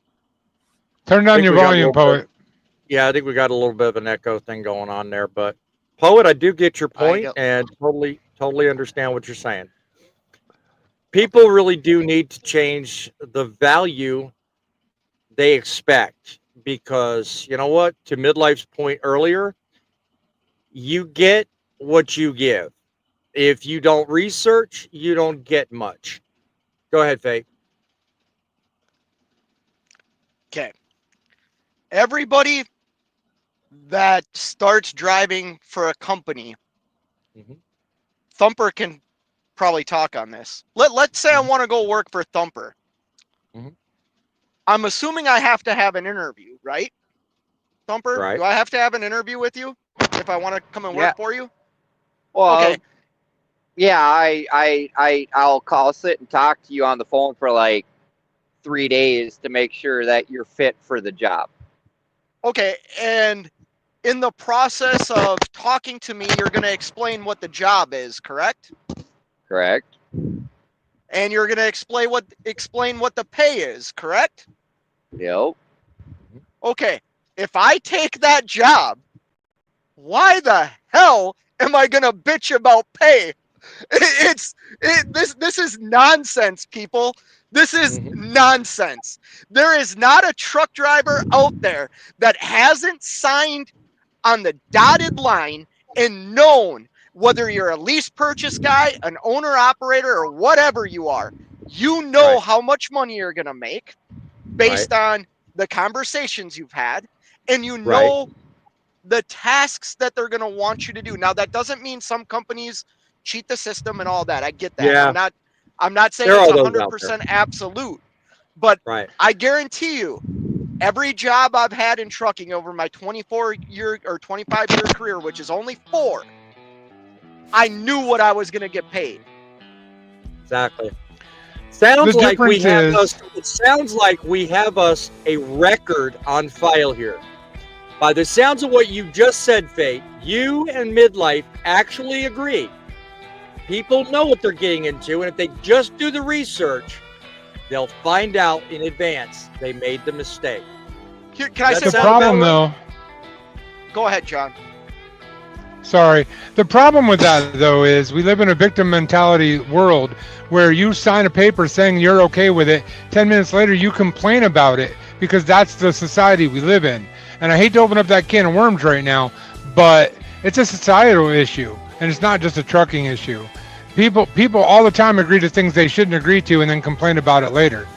Turn down your volume, Poet. Yeah, I think we got a little bit of an echo thing going on there, but Poet, I do get your point and totally understand what you're saying. People really do need to change the value they expect, because you know what? To Midlife's point earlier, you get what you give. If you don't research, you don't get much. Go ahead, Faye. Okay. Everybody that starts driving for a company, Thumper can probably talk on this. Let's say I want to go work for Thumper. I'm assuming I have to have an interview, right? Thumper, do I have to have an interview with you if I want to come and work for you? Well, okay. Yeah, I'll sit and talk to you on the phone for like 3 days to make sure that you're fit for the job. Okay, and in the process of talking to me, you're going to explain what the job is, correct? Correct. And you're going to explain what the pay is, correct? Yep. Okay, if I take that job, why the hell am I going to bitch about pay? This is nonsense, people. This is nonsense. There is not a truck driver out there that hasn't signed on the dotted line and known, whether you're a lease purchase guy, an owner operator, or whatever you are, you know how much money you're going to make based on the conversations you've had, and you know the tasks that they're going to want you to do. Now, that doesn't mean some companies cheat the system and all that. I get that. Yeah. I'm not saying it's 100% absolute, but I guarantee you, every job I've had in trucking over my 24-year or 25-year career, which is only 4, I knew what I was going to get paid. Exactly. Sounds The like we difference have is- us. It sounds like we have us a record on file here. By the sounds of what you just said, Fate, you and Midlife actually agree. People know what they're getting into, and if they just do the research, they'll find out in advance they made the mistake. Can I say The one problem, about- though. Go ahead, John. Sorry. The problem with that, though, is we live in a victim mentality world where you sign a paper saying you're okay with it. 10 minutes later, you complain about it because that's the society we live in. And I hate to open up that can of worms right now, but it's a societal issue, and it's not just a trucking issue. People all the time agree to things they shouldn't agree to and then complain about it later.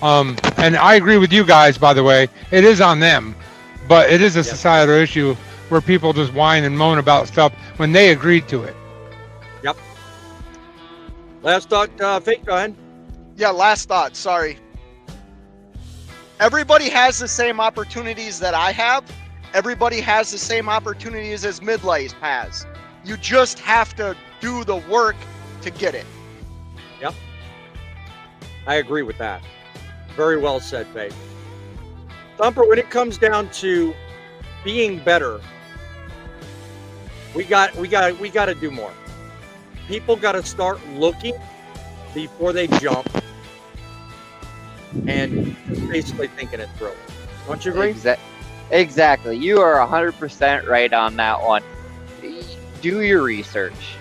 And I agree with you guys, by the way. It is on them, but it is a societal issue where people just whine and moan about stuff when they agreed to it. Yep. Last thought, Fate, go ahead. Yeah, last thought. Sorry. Everybody has the same opportunities that I have. Everybody has the same opportunities as Midlife has. You just have to do the work to get it. Yep. I agree with that. Very well said, Fate. Thumper, when it comes down to being better, we got to do more. People got to start looking before they jump and basically thinking it through. Don't you agree? Exactly. You are 100% right on that one. Do your research,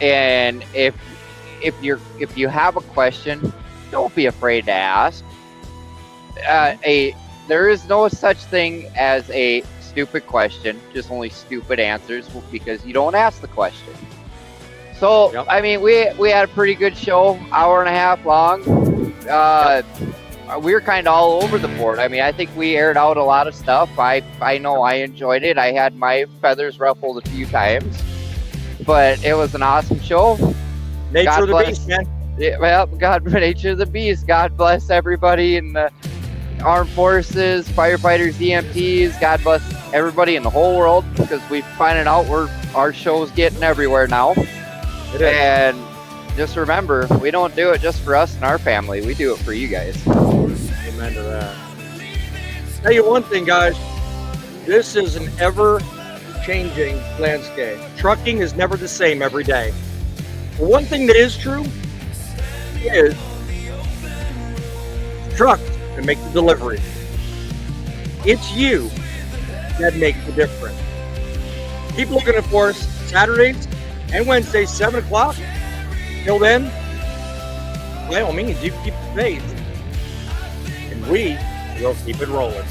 and if you have a question, don't be afraid to ask. There is no such thing as a stupid question, just only stupid answers because you don't ask the question. So, yep. I mean, we had a pretty good show, hour and a half long. We were kind of all over the board. I mean, I think we aired out a lot of stuff. I know I enjoyed it. I had my feathers ruffled a few times, but it was an awesome show. Nature of the beast, man. Yeah, well, nature of the beast. God bless everybody in the armed forces, firefighters, EMTs. God bless everybody in the whole world because we're finding out our show's getting everywhere now. And just remember, we don't do it just for us and our family. We do it for you guys. Amen to that. Tell you one thing, guys. This is an ever-changing landscape. Trucking is never the same every day. But one thing that is true is trucks that make the delivery. It's you that makes the difference. Keep looking for us Saturdays and Wednesdays, 7 o'clock. Till then, by all means, you keep the faith, and we will keep it rolling.